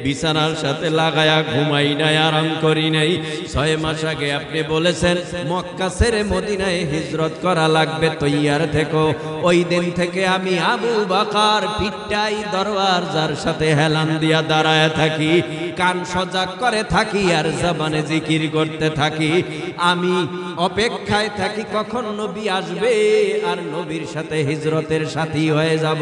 বিছানার সাথে লাগায়া ঘুমাই নাই, আরাম করি নাই। 6 মাস আগে আপনি বলেছেন মক্কা ছেড়ে মদিনায় হিজরত করা লাগবে, তৈয়ার থেকো। ওই দিন থেকে আমি আবু বকর পিঠটাই দরওয়াজার সাথে হেলান দিয়া দাঁড়ায় থাকি, কান সজাগ করে থাকি, আর জবানে জিকির করতে থাকি। আমি অপেক্ষায় থাকি কখন নবী আসবে আর নবীর সাথে হিজরতের সাথী হয়ে যাব।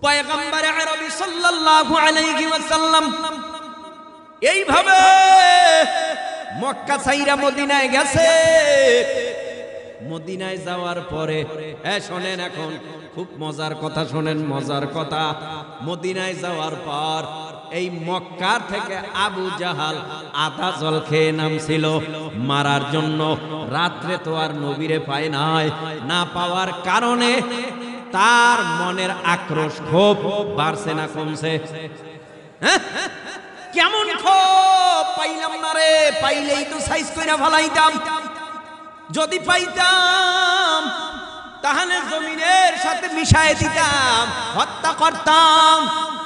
পয়গম্বর আরবি সাল্লাল্লাহু আলাইহি ওয়াসাল্লাম এইভাবে মক্কা ছাইরা মদিনায় গেছে। মদিনায় যাওয়ার পরে শোনেন, এখন খুব মজার কথা শোনেন, মজার কথা। মদিনায় যাওয়ার পর এই মক্কা থেকে আবু জাহাল আধা জল খেয়ে নামছিল মারার জন্য। রাত্রে তো আর নবীরে পায় নাই, না পাওয়ার কারণে তার মনের আক্রোশ ক্ষোভ বাড়ছে না কমছে? কেমন ক্ষোভ! পাইলাম না রে, পাইলেই তো সাইজ কইরা ফেলাইতাম। যদি পাইতাম তাহলে জমিনের সাথে মিশায় দিতাম, হত্যা করতাম।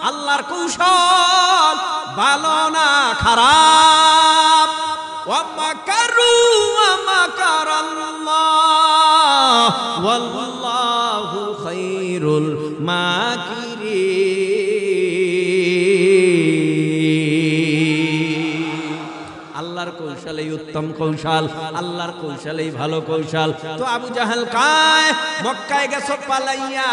আল্লাহর কৌশল ভালো না খারাপ? ওয়ামাকারু ওয়ামাকারাল্লাহ ওয়াল্লাহু খায়রুল মাকিরিন। আল্লাহর কৌশলেই উত্তম কৌশল, আল্লাহর কৌশলেই ভালো কৌশল। তো আবু জাহাল কায় মক্কায় গেছো পালাইয়া,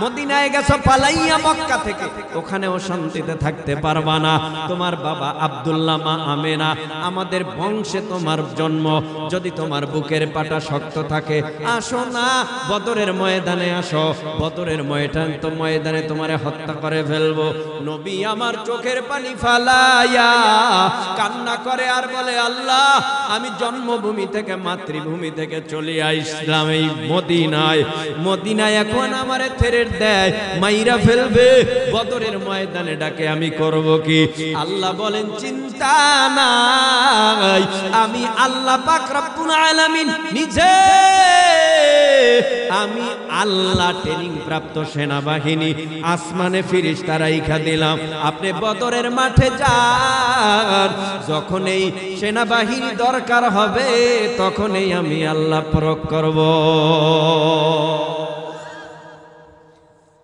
মদিনায় গেছো পালাইয়া মক্কা থেকে, ওখানেও শান্তিতে থাকতে পারবা না। তোমার বাবা আব্দুল্লাহ, মা আমেনা, আমাদের বংশে তোমার জন্ম। যদি তোমার বুকের পাটা শক্ত থাকে, আসো না বদরের ময়দানে আসো। বদরের ময়দানে তোমারে হত্যা করে ফেলবো। নবী আমার চোখের পানি ফালাইয়া কান্না করে আর বলে, আল্লাহ আমি জন্মভূমি থেকে মাতৃভূমি থেকে চলে আসলাম এই মদিনায়। মদিনায় এখন আমারে ছেড়ে দেয়, মাইরা ফেলবে। বদরের ময়দানে ডাকে আমি করব কি? আল্লাহ বলেন, চিন্তা নাই, আমি আল্লাহ পাক রব্বুল আলামিন নিজে, আমি আল্লাহ ট্রেনিং প্রাপ্ত সেনাবাহিনী আসমানে ফেরেশতা রাইখা দিলাম। আপনি বদরের মাঠে যান, যখন এই সেনাবাহিনী দরকার হবে তখনই আমি আল্লাহ প্রয়োগ করব।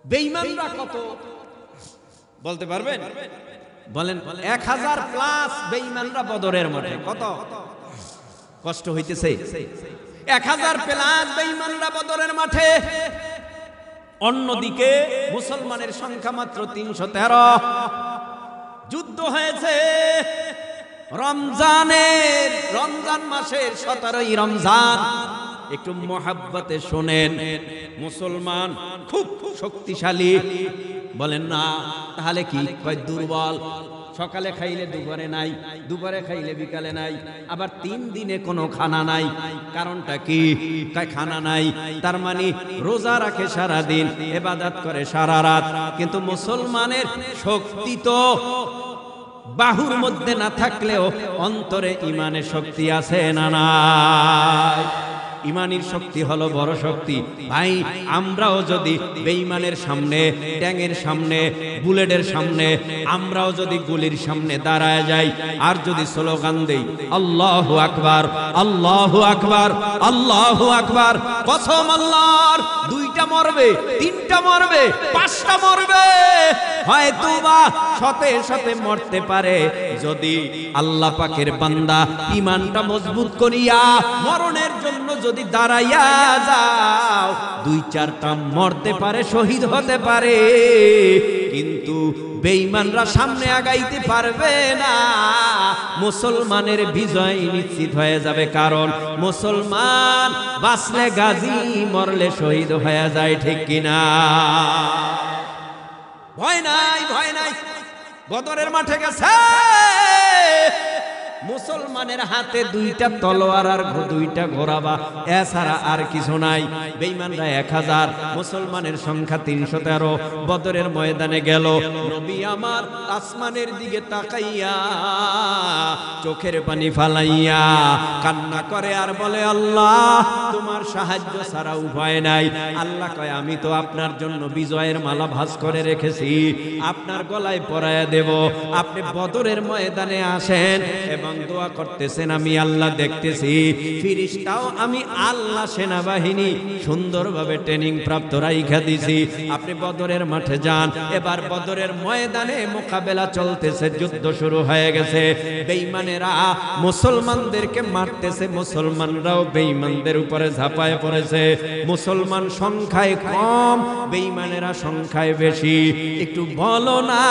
বেঈমানরা কত বলতে পারবেন? বলেন। 1000 প্লাস বেঈমানরা বদরের মাঠে। কত কষ্ট হইতেছে? 1000 প্লাস বেঈমানরা বদরের মাঠে। অন্যদিকে মুসলমানের সংখ্যা মাত্র 313। যুদ্ধ হয়েছে রমজান মাসের 17ই রমজান। একটু মহাব্বতে শোনেন, মুসলমান খুব শক্তিশালী বলেন না, তাহলে কি কয় দুর্বল। সকালে খাইলে দুপুরে নাই, দুপুরে খাইলে বিকালে নাই, আবার 3 দিনে কোনো খানা নাই। কারণটা কি? কয় খানা নাই, তার মানে রোজা রাখে সারা দিন, ইবাদত করে সারা রাত, কিন্তু মুসলমানের শক্তি তো বাহুর মধ্যে না থাকলেও অন্তরে ইমানের শক্তি আছে না নাই? ইমানের শক্তি হলো বড় শক্তি। ভাই, আমরাও যদি বেঈমানের সামনে, ট্যাঙের সামনে, বুলেটের সামনে, আমরাও যদি গুলির সামনে দাঁড়ায় যাই আর যদি স্লোগান দেই আল্লাহু আকবার, আল্লাহু আকবার, আল্লাহু আকবার, কসম আল্লাহর 2টা মরবে, 3টা মরবে, 5টা মরবে, হয়তোবা শতে মরতে পারে। যদি আল্লাহ পাকের বান্দা ইমানটা মজবুত করিয়া মরণের জন্য যদি দাঁড়াইয়া যাও, 2-4টা মরতে পারে, শহীদ হতে পারে, কিন্তু বেঈমানরা সামনে আগাইতে পারবে না। মুসলমানের বিজয় নিশ্চিত হয়ে যাবে, কারণ মুসলমান বাঁচলে গাজী, মরলে শহীদ হয়ে যায়, ঠিক কিনা? ভয় নাই, ভয় নাই। বদরের মাঠে গেছে মুসলমানের হাতে 2টা তলোয়ার আর 2টা ঘোড়া, এছাড়া আর কিছু নাই। বেঈমানরা 1000, মুসলমানের সংখ্যা 313। বদরের ময়দানে গেল, নবী আমার আসমানের দিকে তাকাইয়া চোখের পানি ফালাইয়া কান্না করে আর বলে, আল্লাহ তোমার সাহায্য ছাড়া উপায় নাই। আল্লাহ কয়, আমি তো আপনার জন্য বিজয়ের মালা ভাঁজ করে রেখেছি, আপনার গলায় পরায়া দেব। আপনি বদরের ময়দানে আসেন এবং দোয়া করতেছেন, আমি আল্লাহ দেখতেছি। ফেরেশতাও আমি আল্লাহ সেনাবাহিনী সুন্দরভাবে ট্রেনিং প্রাপ্ত রাইখা দিছি। আপনি বদরের মাঠে যান। এবার বদরের ময়দানে মোকাবেলা চলতেছে, যুদ্ধ শুরু হয়ে গেছে। বেঈমানেরা মুসলমানদেরকে মারতেছে, মুসলমানরাও বেঈমানদের উপরে ঝাঁপায় পড়েছে। মুসলমান সংখ্যায় কম, বেঈমানেরা সংখ্যায় বেশি। একটু বলো না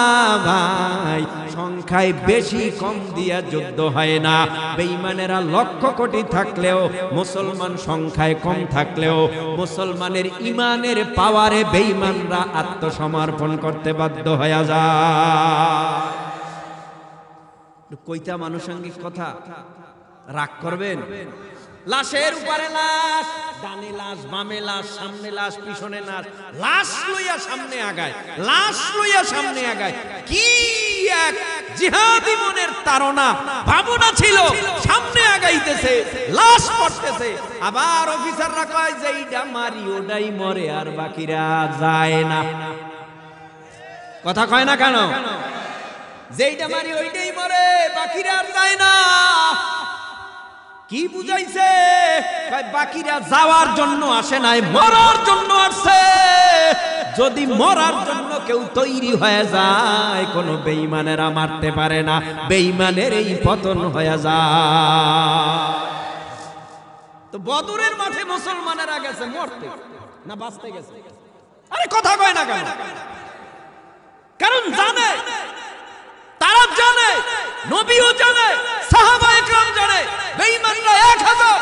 ভাই, সংখ্যায় বেশি কম দিয়া যুদ্ধ হয় না। বেঈমানেরা লক্ষ কোটি থাকলেও, মুসলমান সংখ্যায় কম থাকলেও, মুসলমানের ইমানের পাওয়ারে বেঈমানরা আত্মসমর্পণ করতে বাধ্য হয়ে যায়। কইতা মানুষাঙ্গিক কথা, রাগ করবেন? লাশের উপরে লাশ, ডানে লাশ, বামে লাশ, সামনে লাশ, পিছনে লাশ, লাশ লইয়া সামনে আগায়, লাশ লইয়া সামনে আগায়। কি এক জিহাদি মনের তাড়না, ভাবনা ছিল, সামনে আগাইতেছে, লাশ পড়তেছে। আবার অফিসাররা কয় যে এইটা মারি ওটাই মরে, আর বাকিরা যায় না। কথা কয় না কেন? যেইটা মারি ওইটাই মরে, বাকিরা আর যায় না। কি বুঝাইছে? বাকিরা যাওয়ার জন্য আসে নাই, মরার জন্য আসছে। যদি মরার জন্য কেউ তৈরি হয়ে যায়, কোনো বেঈমানেরা মারতে পারে না, বেঈমানের এই পতন হয়ে যায়। তো বদরের মাঠে মুসলমানেরা গেছে মরতে না বাঁচতে গেছে? আরে কথা কয় না কেন? কারণ জানে, তারা জানে, নবীও জানে, সাহাবায়ে কেরাম জানে, বেঈমানরা 1000।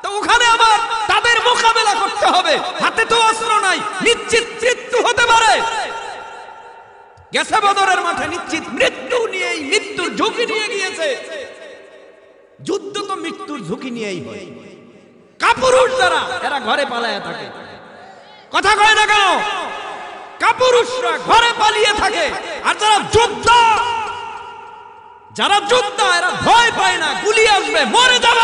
তো ওখানে আবার তাদের মোকাবেলা করতে হবে, হাতে তো অস্ত্র নাই, নিশ্চিত মৃত্যু হতে পারে। গেছে বদরের মাঠে নিশ্চিত মৃত্যু নিয়েই, মৃত্যুর ঝুঁকি নিয়ে গিয়েছে। যুদ্ধ তো মৃত্যুর ঝুঁকি নিয়েই হয়। কাপুরুষ যারা, এরা ঘরে পালায়া থাকে। কথা কয় না কেন? কাপুরুষরা ঘরে পালিয়ে থাকে। আর যারা যোদ্ধা, এরা ভয় পায় না, গুলি আসবে, মরে যাব,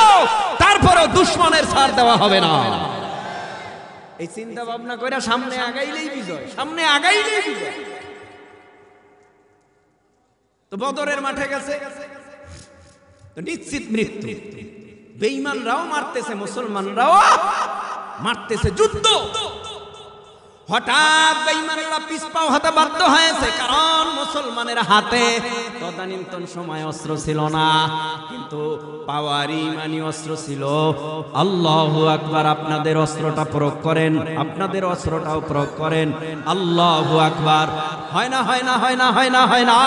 তারপরেও দুশমনের ছাড় দেওয়া হবে না। এই চিন্তা ভাবনা করে সামনে আগাইলেই বিজয়, সামনে আগাইলেই বিজয়। তো বদরের মাঠে গেছে, তো নিশ্চিত মৃত্যু। বেঈমানরাও মারতেছে, মুসলমানরাও মারতেছে, যুদ্ধ হঠাৎ বেঈমানেরা পিছপা হতে বাধ্য হয়েছে, কারণ মুসলমানের হাতে তদানীন্তন সময় অস্ত্র ছিল না, কিন্তু পাওয়ার ইমানি অস্ত্র ছিল। আল্লাহু আকবার। আপনাদের অস্ত্রটা প্রয়োগ করেন, আপনাদের অস্ত্রটাও প্রয়োগ করেন। আল্লাহু আকবার। হয় না, হয় না, হয় না, হয় না, হয় না।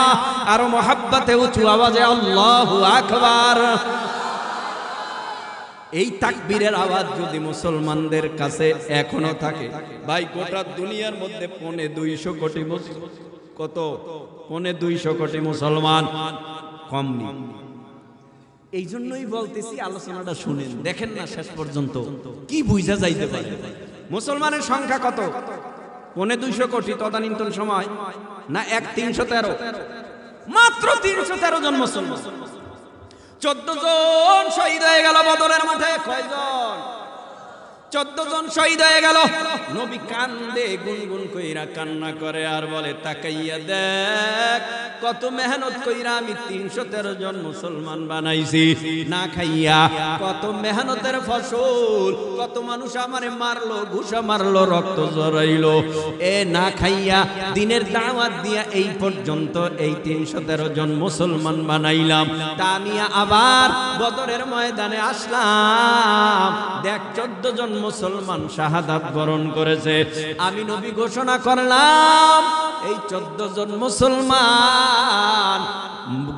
আরো মহাব্বতে উঁচু আওয়াজে আল্লাহু আকবার। এই তাকবীরের আওয়াজ যদি মুসলমানদের কাছে এখনো থাকে, ভাই গোটা দুনিয়ার মধ্যে 250 কোটি কত 250 কোটি মুসলমান কম নেই। এই জন্যই বলতেছি আলোচনাটা শুনেন, দেখেন না শেষ পর্যন্ত কি বুঝা যাইতে পারে। মুসলমানের সংখ্যা কত? 250 কোটি তদানীন্তন সময় না 313? মাত্র 313 জন মুসলমান। 14 জন শহীদ হয়ে গেল বদরের মাঠে। কয়জন? 14 জন শহীদ হয়ে গেল। নবী কান্দে, গুনগুন কইরা কান্না করে আর বলে, তাকাইয়া দেখ কত মেহনত কইরা আমি 313 জন মুসলমান বানাইছি। না খাইয়া কত মেহনতের ফসল, কত মানুষ আমারে মারলো, ঘুষা মারলো, রক্ত জড়াইলো। না খাইয়া দিনের দাওয়াত দিয়া এই পর্যন্ত এই 313 জন মুসলমান বানাইলাম। তা নিয়ে আবার বদরের ময়দানে আসলাম, দেখ 14 জন মুসলমান শাহাদাত বরণ করেছে। আমি নবী ঘোষণা করলাম, এই 14 জন মুসলমান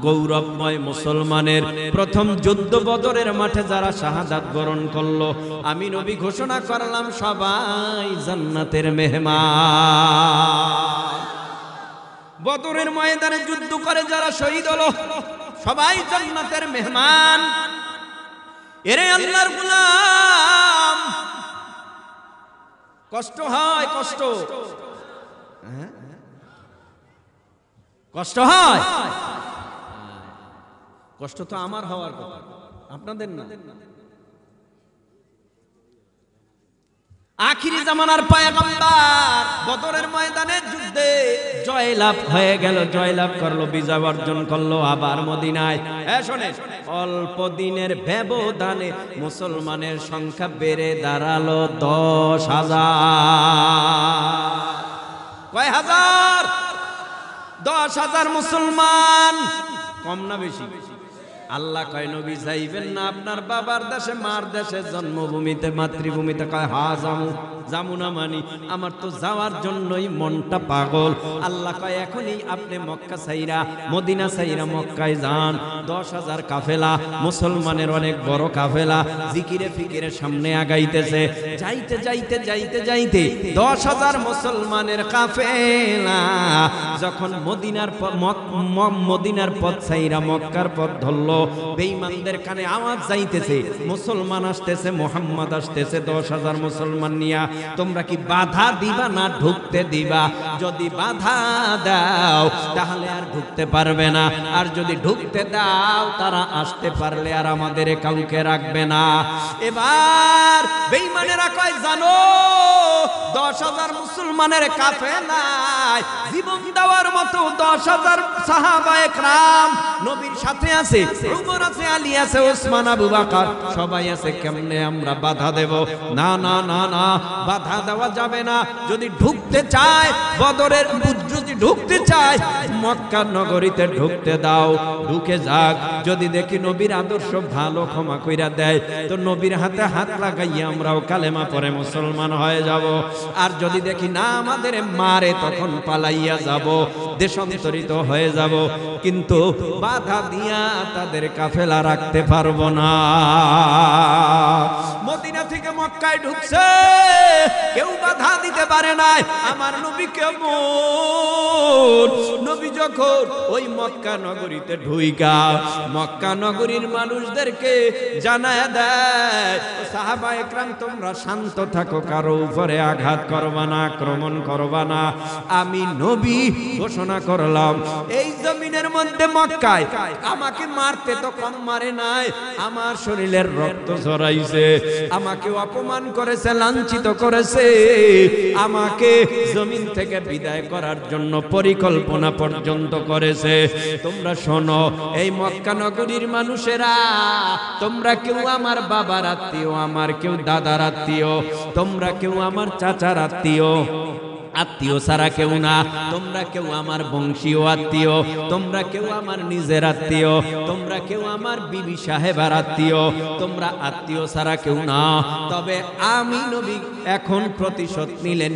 গৌরবময় মুসলমানের প্রথম যুদ্ধ বদরের মাঠে যারা শাহাদাত বরণ করলো, আমি নবী ঘোষণা করলাম সবাই জান্নাতের মেহমান। বদরের ময়দানে যুদ্ধ করে যারা শহীদ হলো সবাই জান্নাতের মেহমান। এরে আল্লাহর গোলাম, কষ্ট হয়, কষ্ট কষ্ট হয়। কষ্ট তো আমার হওয়ার কথা, আপনাদের না। আখিরি জামানার পয়গম্বর বদরের ময়দানে যুদ্ধে জয়লাভ হয়ে গেল, জয়লাভ করলো, বিজয় অর্জন করলো। আবার মদিনায় শোনে অল্প দিনের ব্যবধানে মুসলমানের সংখ্যা বেড়ে দাঁড়ালো 10,000। কয় হাজার? 10,000 মুসলমান। কম না বেশি? আল্লাহ কয় নবী যাইবেন না আপনার বাবার দেশে, মার দেশে, জন্মভূমিতে, মাতৃভূমিতে? কয় হা যামু। যামু না মানি, আমার তো যাওয়ার জন্যই মনটা পাগল। আল্লাহ কয় এখনই আপনি মক্কা ছাইরা, মদিনা ছাইরা মক্কায় যান। 10,000 কাফেলা, মুসলমানের অনেক বড় কাফেলা, জিকিরে ফিকিরে সামনে আগাইতেছে। যাইতে যাইতে যাইতে যাইতে 10,000 মুসলমানের কাফেলা যখন মদিনার পথ ছাইরা মক্কার পথ ধরলো, বেঈমানদের কানে আওয়াজ যাইতেছে, মুসলমান আসতেছে, মুহাম্মদ আসতেছে 10,000 মুসলমান নিয়া। তোমরা কি বাধা দিবা না ঢুকতে দিবা? যদি বাধা দাও তাহলে আর ঢুকতে পারবে না, আর যদি ঢুকতে দাও তারা আসতে পারলে আর আমাদের কাউকে রাখবে না। এবার বেঈমানেরা কয় জানো 10,000 মুসলমানের কাফেলায় জীবন দেওয়ার মতো 10,000 সাহাবায়ে কেরাম নবীর সাথে আছে, উমর আছে, আলী আছে, ওসমান, আবু বকর সবাই আছে। কেমনে আমরা বাধা দেব? না না না না, বাধা দেওয়া যাবে না। যদি ঢুকতে চায় বদরের, যদি ঢুকতে চায় মক্কা নগরীতে ঢুকতে দাও, ঢুকে যাক। যদি দেখি নবীর আদর্শ ভালো, ক্ষমা কইরা দেয়, তো নবীর হাতে হাত লাগাইয়া আমরাও কালেমা পড়ে মুসলমান হয়ে যাব। আর যদি দেখি না আমাদের মারে, তখন পালাইয়া যাব, দেশান্তরিত হয়ে যাব। কিন্তু বাধা দিয়া তাদের কাফেলা রাখতে পারবো না। মদিনা থেকে মক্কায় ঢুকছে, কেউ বাধা দিতে পারে নাই। আমার নবী কেমন? নবী যখন ওই মক্কা নগরীতে ঢুইকা মক্কা নগরীর মানুষদেরকে জানায় দেয়, সাহাবায়ে কেরাম তোমরা শান্ত থাকো, কারো উপরে আঘাত করবা না, আক্রমণ করবা না। আমি নবী ঘোষণা করলাম, এই জমিনের মধ্যে মক্কায় আমাকে মারতে তো কম মারে নাই, আমার শরীরের রক্ত ঝরাইছে, আমাকে অপমান করেছে, লাঞ্ছিত করেছে, আমাকে জমিন থেকে বিদায় করার জন্য পরিকল্পনা পর্যন্ত করেছে। তোমরা শোনো, এই মক্কা নগরীর মানুষেরা, তোমরা কেউ আমার বাবার আত্মীয়, আমার কেউ দাদার আত্মীয়, তোমরা কেউ আমার চাচার আত্মীয়, আত্মীয় ছাড়া কেউ না, তোমরা কেউ আমার বংশীয় আত্মীয়, তোমরা কেউ আমার নিজের আত্মীয়, তোমরা কেউ আমার বিবি সাহেবের আত্মীয়, তোমরা আত্মীয় ছাড়া কেউ না। তবে আমি নবী এখন প্রতিশোধ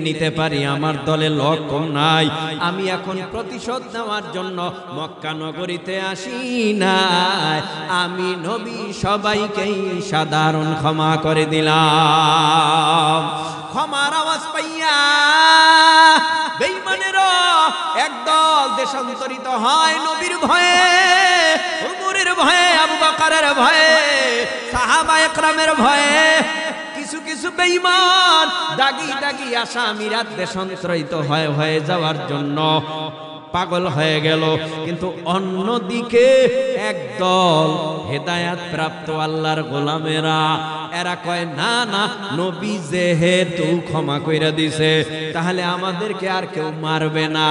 নিতে পারি, আমার দলে লোক কম নাই। আমি এখন প্রতিশোধ নেওয়ার জন্য মক্কা নগরীতে আসি নাই, আমি নবী সবাইকেই সাধারণ ক্ষমা করে দিলাম। ক্ষমার আওয়াজ পাইয়া বেঈমানেরা একদল দেশান্তরিত হয় নবীর ভয়ে, উমরের ভয়ে, আবু বকরের ভয়ে, সাহাবায়ে কেরামের ভয়ে। কিছু কিছু বেঈমান দাগি দাগি আসামিরা দেশান্তরিত হয়ে যাওয়ার জন্য পাগল হয়ে গেল। কিন্তু অন্যদিকে একদল হেদায়াত প্রাপ্ত আল্লাহর গোলামেরা এরা কয় না না, নবী যেহেতু ক্ষমা কইরা দিছে তাহলে আমাদেরকে আর কেউ মারবে না,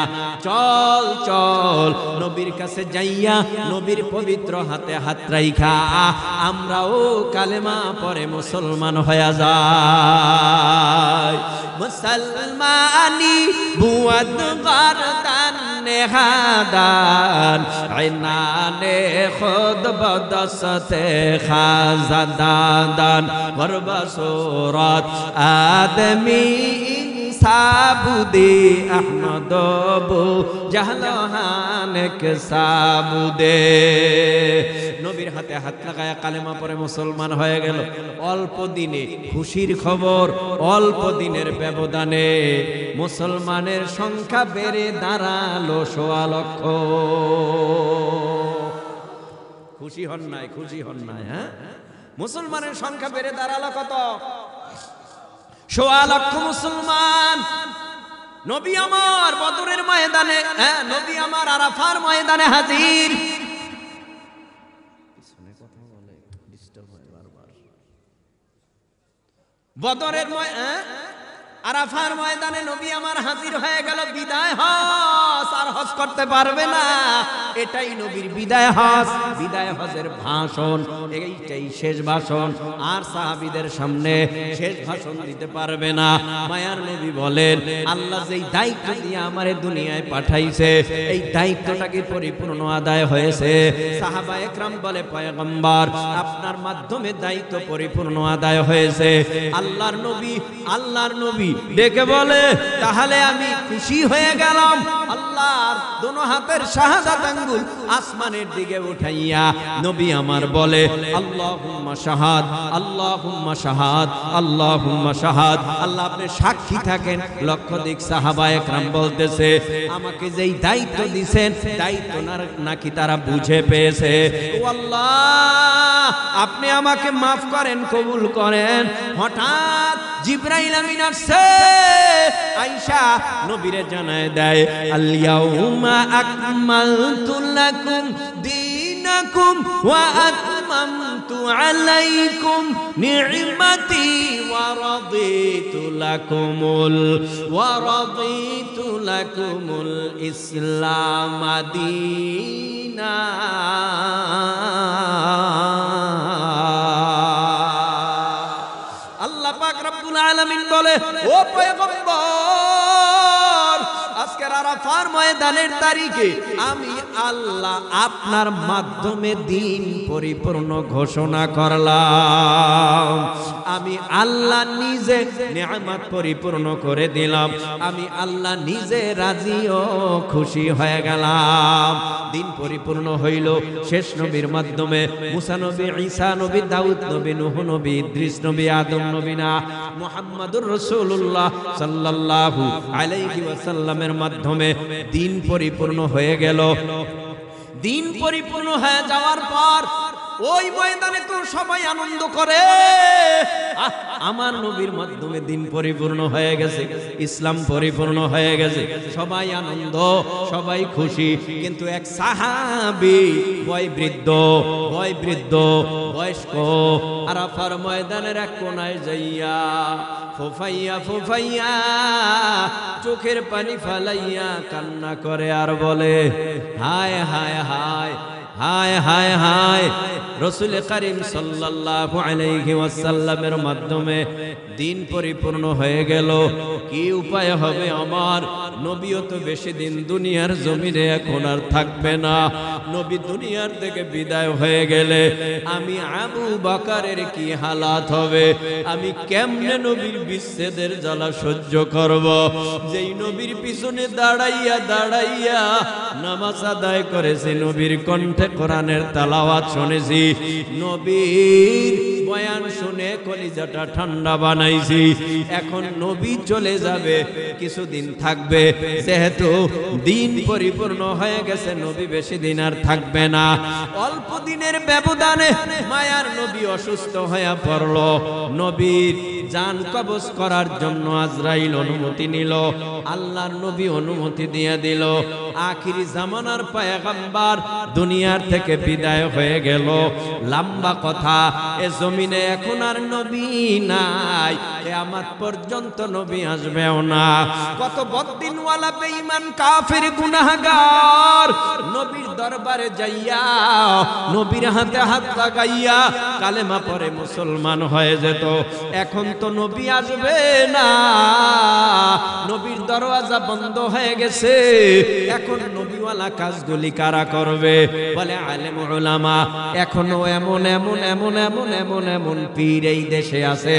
চল চল নবীর কাছে যাইয়া নবীর পবিত্র হাতে হাত রাইখা আমরাও কালেমা পরে মুসলমান হয়ে যাই। মুসলমানি বুয়াদ গারদান নেহাদান আইনানে খুদ বদসতে খাজাদান বরবসুরাত আদমি সাবুদে আহমদবু জাহলহানক সাবুদে। নবীর হাতে হাত লাগায়া কালেমা পরে মুসলমান হয়ে গেল। অল্প দিনে খুশির খবর, অল্প দিনের ব্যবধানে মুসলমানের সংখ্যা বেড়ে দাঁড়ালো ১.৫ লক্ষ। খুশি হন নাই? খুশি হন নাই? হ্যাঁ, মুসলমানের সংখ্যা বেড়ে দাঁড়ালো কত? ১.৫ লক্ষ মুসলমান। নবী আমার বদরের ময়দানে, হ্যাঁ নবী আমার আরাফার ময়দানে হাজির। বদরের আরাফার ময়দানে নবী আমার হাজির হয়ে গেল। বিদায় হজ, আর হজ করতে পারবে না, এটাই নবীর বিদায় হজ। বিদায় হজের ভাষণ, এইটাই শেষ ভাষণ। আর সাহাবীদের সামনে শেষ ভাষণ দিতে পারবে না। মায়ার নবী বলেন, আল্লাহ যেই দায়িত্ব দিয়ে আমারে দুনিয়ায় পাঠাইছে এই দায়িত্বটা কি পরিপূর্ণ আদায় হয়েছে? সাহাবায়ে কেরাম বলে, পয়গম্বর আপনার মাধ্যমে দায়িত্ব পরিপূর্ণ আদায় হয়েছে। আল্লাহর নবী ডেকে বলে, তাহলে আমি খুশি হয়ে গেলাম। আল্লাহর দোনো হাতের শাহাদাত আঙ্গুল আসমানের দিকে উঠাইয়া নবী আমার বলে, আল্লাহুম্মা শাহাদ, আল্লাহুম্মা শাহাদ, আল্লাহুম্মা শাহাদ। আল্লাহ আপনি সাক্ষী থাকেন। লক্ষাধিক সাহাবায়ে কেরাম বলতেছে, আমাকে যেই দায়িত্ব দিবেন দায়িত্ব নাকি তারা বুঝে পেয়েছে। ও আল্লাহ, আপনি আমাকে মাফ করেন, কবুল করেন। হঠাৎ জিবরাইল আমিন আসছে, আয়েশা নবীরে জানায় দেয়, আল ইয়াউমা আকমালতু লাকুম দীনাকুম ওয়া আতমামতু আলাইকুম নি'মাতি ওয়া রাদিতু লাকুমুল ইসলাম দীনা। আল্লাহ পাক রব্বুল আলামিন বলে, ও পয়গম্বর, আজকের আরাফার ময়দানের তারিখে আমি আল্লাহ আপনার মাধ্যমে দিন পরিপূর্ণ ঘোষণা করলাম। আমি আল্লাহ নিজে নিয়ামত পরিপূর্ণ করে দিলাম। আমি আল্লাহ নিজে রাজি ও খুশি হয়ে গেলাম। দিন পরিপূর্ণ হইল শেষ নবীর মাধ্যমে। মুসা নবী, ঈসা নবী, দাউদ নবী, নূহ নবী, ইদ্রিস নবী, আদম নবী না, মুহাম্মাদুর রাসূলুল্লাহ সাল্লাল্লাহু আলাইহি ওয়াসাল্লামের মাধ্যমে দিন পরিপূর্ণ হয়ে গেল। দিন পরিপূর্ণ হয়ে যাওয়ার পর ওই ময়দানে তো সবাই আনন্দ করে, আমার নবীর মাধ্যমে দিন পরিপূর্ণ হয়ে গেছে, ইসলাম পরিপূর্ণ হয়ে গেছে। সবাই আনন্দ, সবাই খুশি। কিন্তু এক সাহাবী বয়বৃদ্ধ বয়স্ক আরাফার ময়দানের এক কোনায় যাইয়া ফুফাইয়া চোখের পানি ফালাইয়া কান্না করে আর বলে, হায় হায় হায় হায় হায় হায়, রাসূল করিম সাল্লাল্লাহু আলাইহি ওয়াসাল্লামের মাধ্যমে দিন পরিপূর্ণ হয়ে গেল। কি উপায় হবে আমার? নবীও তো বেশি দিন দুনিয়ার জমিনে এখন আর থাকবে না। নবী দুনিয়ার থেকে বিদায় হয়ে গেলে আমি আবু বকরের কি হালাত হবে? আমি কেমনে নবীর বিচ্ছেদের জ্বালা সহ্য করব? যেই নবীর পিছনে দাঁড়াইয়া দাঁড়াইয়া নামাজ আদায় করেছি, নবীর কণ্ঠে কোরআনের তেলাওয়াত শুনেছি, নবীর বয়ান শুনে কলিজাটা ঠান্ডা বানাইছি। এখন নবী চলে যাবে, কিছুদিন থাকবে, যেহেতু দিন পরিপূর্ণ হয়ে গেছে, নবী বেশি দিন আর থাকবে না। অল্প দিনের ব্যবধানে মায়ার নবী অসুস্থ হয়ে পড়ল। নবীর জান কবজ করার জন্য আজরাইল অনুমতি নিল, আল্লাহর নবী অনুমতি দিয়ে দিল। আখিরি জামানার পয়গম্বর দুনিয়ার থেকে বিদায় হয়ে গেল। লম্বা কথা, এ জমিনে এখন আর নবী নাই, কিয়ামত পর্যন্ত নবী আসবেও না। কত বদ্দিনওয়ালা বেঈমান কাফের গুনাহগার নবীর দরবারে যাইয়া নবীর হাতে হাত লাগাইয়া কালেমা পড়ে মুসলমান হয়ে যেত। এখন তো নবী আসবে না, নবীর দরওয়াজা বন্ধ হয়ে গেছে। এখন নবীওয়ালা কাজগুলি কারা করবে? বলে আলেম উলামা। এখনো এমন এমন এমন এমন এমন এমন পীর এই দেশে আছে,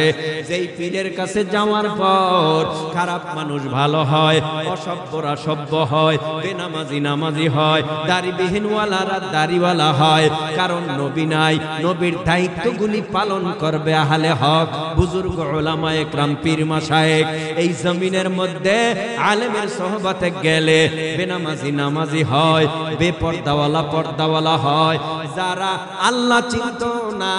যেই পীরের কাছে যাওয়ার পর খারাপ মানুষ ভালো হয়, অসভ্যরা সভ্য হয়, বেনামাজি নামাজি হয়, দাড়িবিহীনওয়ালারা দাড়িওয়ালা হয়। কারণ নবী নাই, নবীর দায়িত্বগুলি পালন করবে আহলে হক, বুজুর্গ উলামায়ে কেরাম, পীর মাশায়েখ। এই জমিনের মধ্যে আলেমের সোহবতে গেলে বেনামাজি নামাজি হয়, বেপর্দাওয়ালা পর্দাওয়ালা হয়। যারা আল্লাহ চিনত না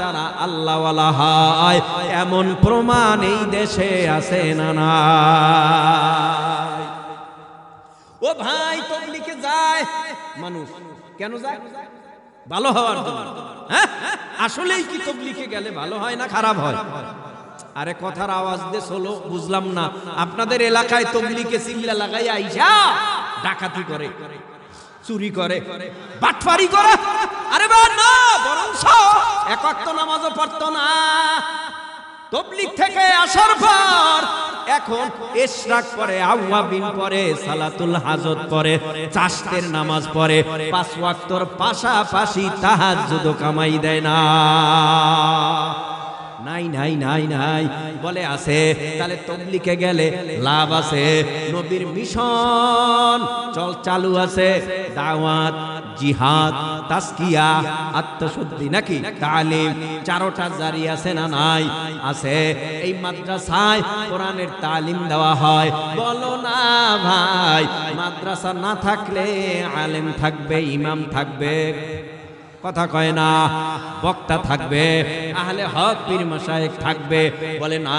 তারা আল্লাহওয়ালা হয়, এমন প্রমাণ এই দেশে আছে না নাই? ও ভাই, তাবলীগে যায় মানুষ, কেন যায়? ভালো হওয়ার জন্য। হ্যাঁ, আসলেই কি তাবলীগে গেলে ভালো হয় না খারাপ হয়? আরে কথার আওয়াজ দিয়ে চলো, বুঝলাম না। আপনাদের এলাকায় তাবলীগে চিল্লা লাগাই আইসা ডাকাতি করে, চুরি করে, বাটপারি করে? আরে বা না, বরং এক ওয়াক্ত নামাজও পড়তো না। তাবলীগ থেকে আসার পর এখন ইশরাক পড়ে, আওয়াবিন পড়ে, সালাতুল হাজত পড়ে, চাশতের নামাজ পড়ে, 5 ওয়াক্তর পাশাপাশি তাহাজ্জুদও কামাই দেয় না। নাই নাই নাই নাই বলে আছে। তাহলে তাবলীগে গেলে লাভ আছে, নবীর মিশন চালু আছে, দাওয়াত, জিহাদ, তাজকিয়া, আত্মশুদ্ধি, নাকি তালিম, চারটা জারি আছে না নাই? আছে। এই মাদ্রাসায় কোরআনের তালিম দেওয়া হয়। বলো না ভাই, মাদ্রাসা না থাকলে আলেম থাকবে, ইমাম থাকবে, কথা কয় না, বক্তা থাকবে, আহলে হক পীর মাশায়েখ থাকবে। বলে না,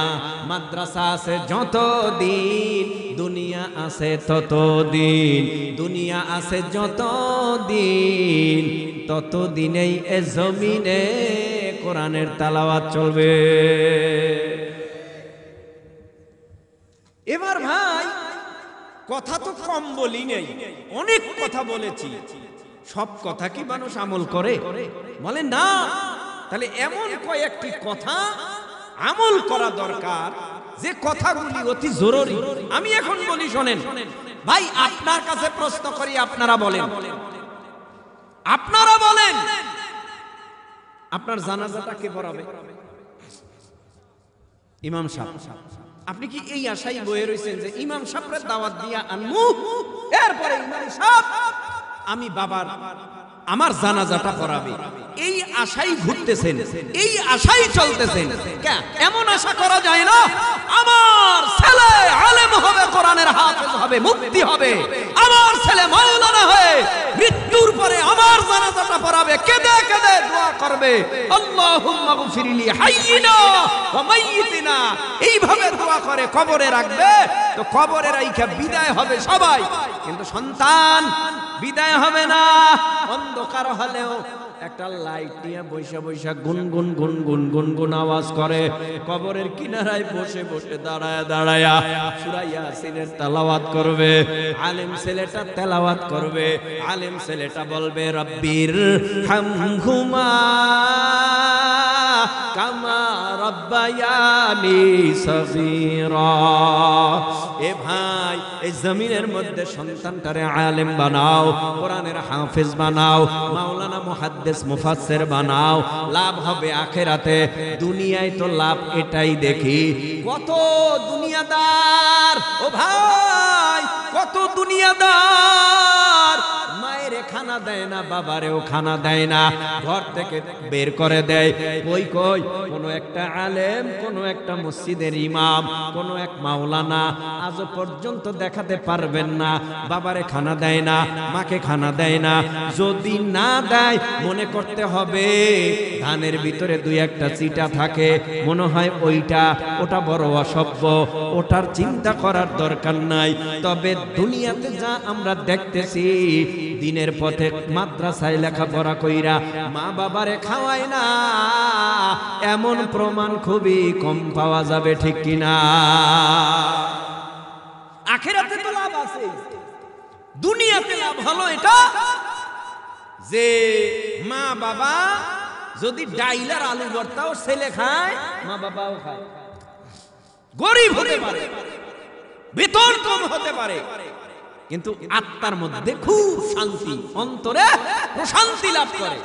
মাদ্রাসা আছে যতদিন, দুনিয়া আছে ততদিন, দুনিয়া আছে যতদিন, ততদিনেই এ জমিনে কোরআনের তেলাওয়াত চলবে। এবার ভাই, কথা তো কম বলি নাই, অনেক কথা বলেছি। সব কথা কি মানুষ আমল করে? বলে না। তাহলে এমন কয়েকটি কথা আমল করা দরকার, যে কথাগুলি অতি জরুরি। আমি এখন বলি, শোনেন ভাই, আপনার কাছে প্রশ্ন করি, আপনারা বলেন, আপনারা বলেন, আপনার জানাজাটা কে পড়াবে? ইমাম সাহেব। আপনি কি এই আশাই বয়ে রয়েছেন যে ইমাম সাহেবের দাওয়াত দিয়া আনমু, এরপরে ইমাম সাহেব আমি বাবার আমার জানাজাটা পড়াবে? এই আশাই ঘুরতেছেন, এই আশাই চলতেছেন। এমন আশা করা যায় না আমার ছেলে আলেম হবে, কোরআনের হাফেজ হবে, মুফতি হবে, আমার ছেলে মাওলানা হয়ে মৃত্যুর পরে আমার জানাজাটা পড়াবে, কেঁদে কেঁদে দোয়া করবে, আল্লাহুম্মা গফিরলি হাইয়িনা ওয়া মাইয়িতিনা, এইভাবে দোয়া করে কবরে রাখবে। তো কবরে রাইখা বিদায় হবে সবাই, কিন্তু সন্তান বিদায় হবে না। অন্ধকার হলেও একটা লাইট নিয়ে বৈশা বৈশা গুনগুন গুনগুন গুনগুন আওয়াজ করে, কবরের কিনারায় বসে বসে দাঁড়ায় দাঁড়ায় সূরা ইয়াসিনের তেলাওয়াত করবে। আলেম ছেলেটা তেলাওয়াত করবে, আলেম ছেলেটা বলবে রব্বির হামহুমা কামা রব্বায়ানি সগীরা। এ ভাই, এই জমিনের মধ্যে সন্তানটারে আলেম বানাও, কোরআনের হাফেজ বানাও, মাওলানা মুহাদ্দিস মুফাসসির বানাও, লাভ হবে আখিরাতে। দুনিয়ায় তো লাভ এটাই দেখি, কত দুনিয়াদার, ও ভাই কত দুনিয়াদার, মায়ের খানা দেয় না, বাবারেও খানা দেয় না, ঘর থেকে বের করে দেয়। কই কই কোন একটা আলেম, কোন একটা মসজিদের ইমাম, কোন এক মাওলানা আজ পর্যন্ত দেখাতে পারবেন না বাবারে খানা দেয় না, মাকে খানা দেয় না। যদি না দেয় মনে করতে হবে ধানের ভিতরে দুই একটা চিটা থাকে, মনে হয় ওটা বড় অসভ্য, ওটার চিন্তা করার দরকার নাই। তবে দুনিয়াতে যা আমরা দেখতেছি, দিনের পথে মাদ্রাসায় লেখাপড়া কইরা মা বাবারে খাওয়ায় না, এমন প্রমাণ খুবই কম পাওয়া যাবে, ঠিক কিনা? আখিরাতে তো লাভ আছে, দুনিয়াতে লাভ হলো এটা যে মা বাবা যদি ডাইলার আলু ভর্তাও ছেলে খায়, মা বাবাও খায়। গরিব হতে পারে, বেতন কম হতে পারে, কিন্তু আত্মার মধ্যে খুব শান্তি, অন্তরে প্রশান্তি লাভ করে।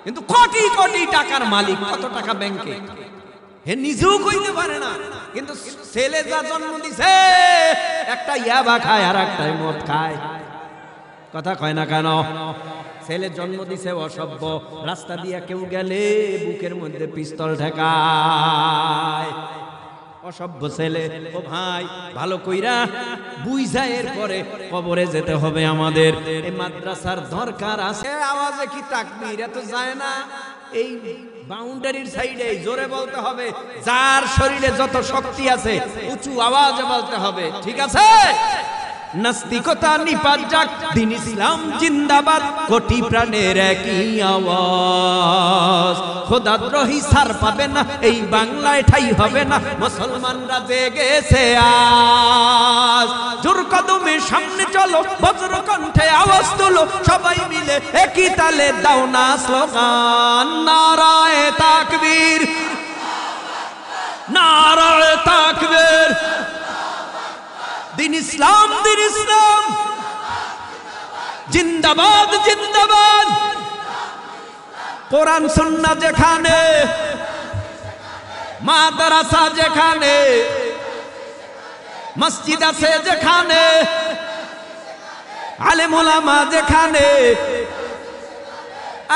কিন্তু কোটি কোটি টাকার মালিক, কত টাকা ব্যাংকে, হে নিজেও কইতে পারে না, কিন্তু ছেলে যা জন্ম দিছে, একটা ইয়াবা খায় আর একটা মদ খায়। কথা কয় না কেন? ছেলে জন্ম দিছে অসভ্য, রাস্তা দিয়া কেউ গেলে বুকের মধ্যে পিস্তল ঠেকায়, অসভ্য ছেলে। ও ভাই, ভালো কইরা বুঝা এরপরে কবরে যেতে হবে আমাদের। এই মাদ্রাসার দরকার আছে। আওয়াজে কি তাকবীর এত যায় না? এই বাউন্ডারির সাইডে জোরে বলতে হবে, যার শরীরে যত শক্তি আছে উঁচু আওয়াজে বলতে হবে, ঠিক আছে? নাস্তিকতা নিপাত যাক, দিন ইসলাম জিন্দাবাদ, কোটি প্রাণের একই আওয়াজ। খোদাদ্রোহী সার পাবে না, এই বাংলায় ঠাই হবে না, মুসলমানরা জেগেছে আজ। জোর কদমে সামনে চলো, বজ্র কণ্ঠে আওয়াজ তোলো, সবাই মিলে একই তালে দাও না স্লোগান, নারায়ে তাকবীর, নারায়ে তাকবীর। দিন ইসলাম, দিন ইসলাম জিন্দাবাদ, জিন্দাবাদ। কোরআন সুন্নাহ যেখানে, মাদ্রাসা যেখানে, মসজিদ আছে যেখানে, আলেম ওলামা যেখানে,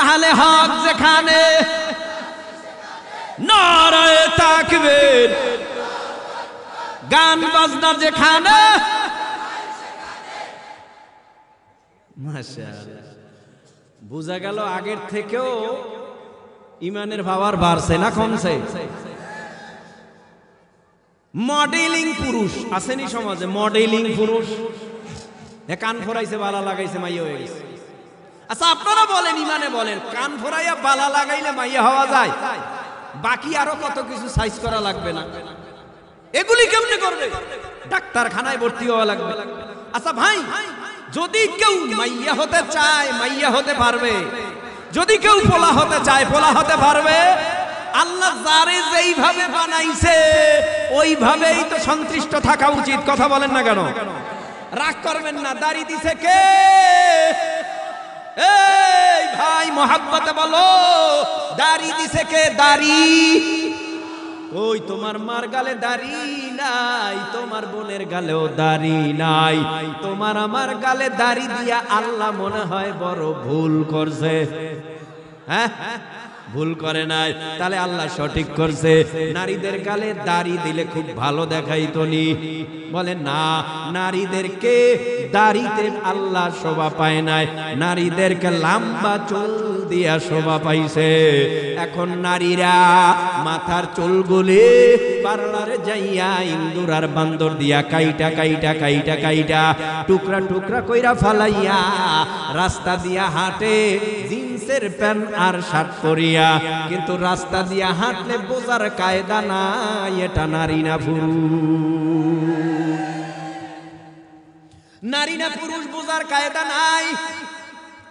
আহলে হক যেখানে, নারায়ে তাকবীর। গান বাজনা যেখানে, মাশাআল্লাহ। বুঝা গেল আগের থেকেও ইমানের পাওয়ার বাড়ছে না কমছে? মডেলিং পুরুষ আসেনি সমাজে, মডেলিং পুরুষ, কান ফোরাইছে, বালা লাগাইছে, মাইয়া হয়ে গেছে। আচ্ছা আপনারা বলেন, ইমানে বলেন, কান ফোরাইয়া বালা লাগাইলে মাইয়া হওয়া যায়? বাকি আরো কত কিছু সাইজ করা লাগবে না? এগুলি কেমনে করবে? ডাক্তারখানায় ভর্তি হওয়া লাগবে। আচ্ছা ভাই, যদি কেউ মাইয়া হতে চায়, মাইয়া হতে পারবে। যদি কেউ পোলা হতে চায়, পোলা হতে পারবে। আল্লাহ যারে যেইভাবে বানাইছে ওইভাবেই তো সন্তুষ্ট থাকা উচিত। কথা বলেন না কেন? রাগ করবেন না। দাড়ি দিছে কে? এই ভাই মহব্বতে বলো, দাড়ি দিছে কে? দাড়ি ওই তোমার মার গালে দাড়ি নাই, তোমার বোনের গালেও দাড়ি নাই, তোমার আমার গালে দাড়ি দিয়া আল্লাহ মনে হয় বড় ভুল করছে। হ্যাঁ, ভুল করে নাই, তাহলে আল্লাহ সঠিক করছে। নারীদের গালে দাড়ি দিলে খুব ভালো দেখাইতো নি? বলে না, নারীদেরকে দাড়িতে আল্লাহ শোভা পায় নাই, নারীদেরকে লম্বা চুল দিয়া শোভা পাইছে। এখন নারীরা মাথার চুলগুলি পার্লারে যাইয়া ইন্দুর আর বান্দর দিয়া কাইটা কাইটা কাইটা কাইটা টুকরা টুকরা কইরা ফালাইয়া রাস্তা দিয়া হাঁটে, জিন্সে জিন্সের প্যান্ট আর শার্ট পরিয়া, কিন্তু রাস্তা দিয়া হাঁটলে বোঝার কায়দা নাই এটা নারী না পুরুষ। নারী না পুরুষ বোঝার কায়দা নাই।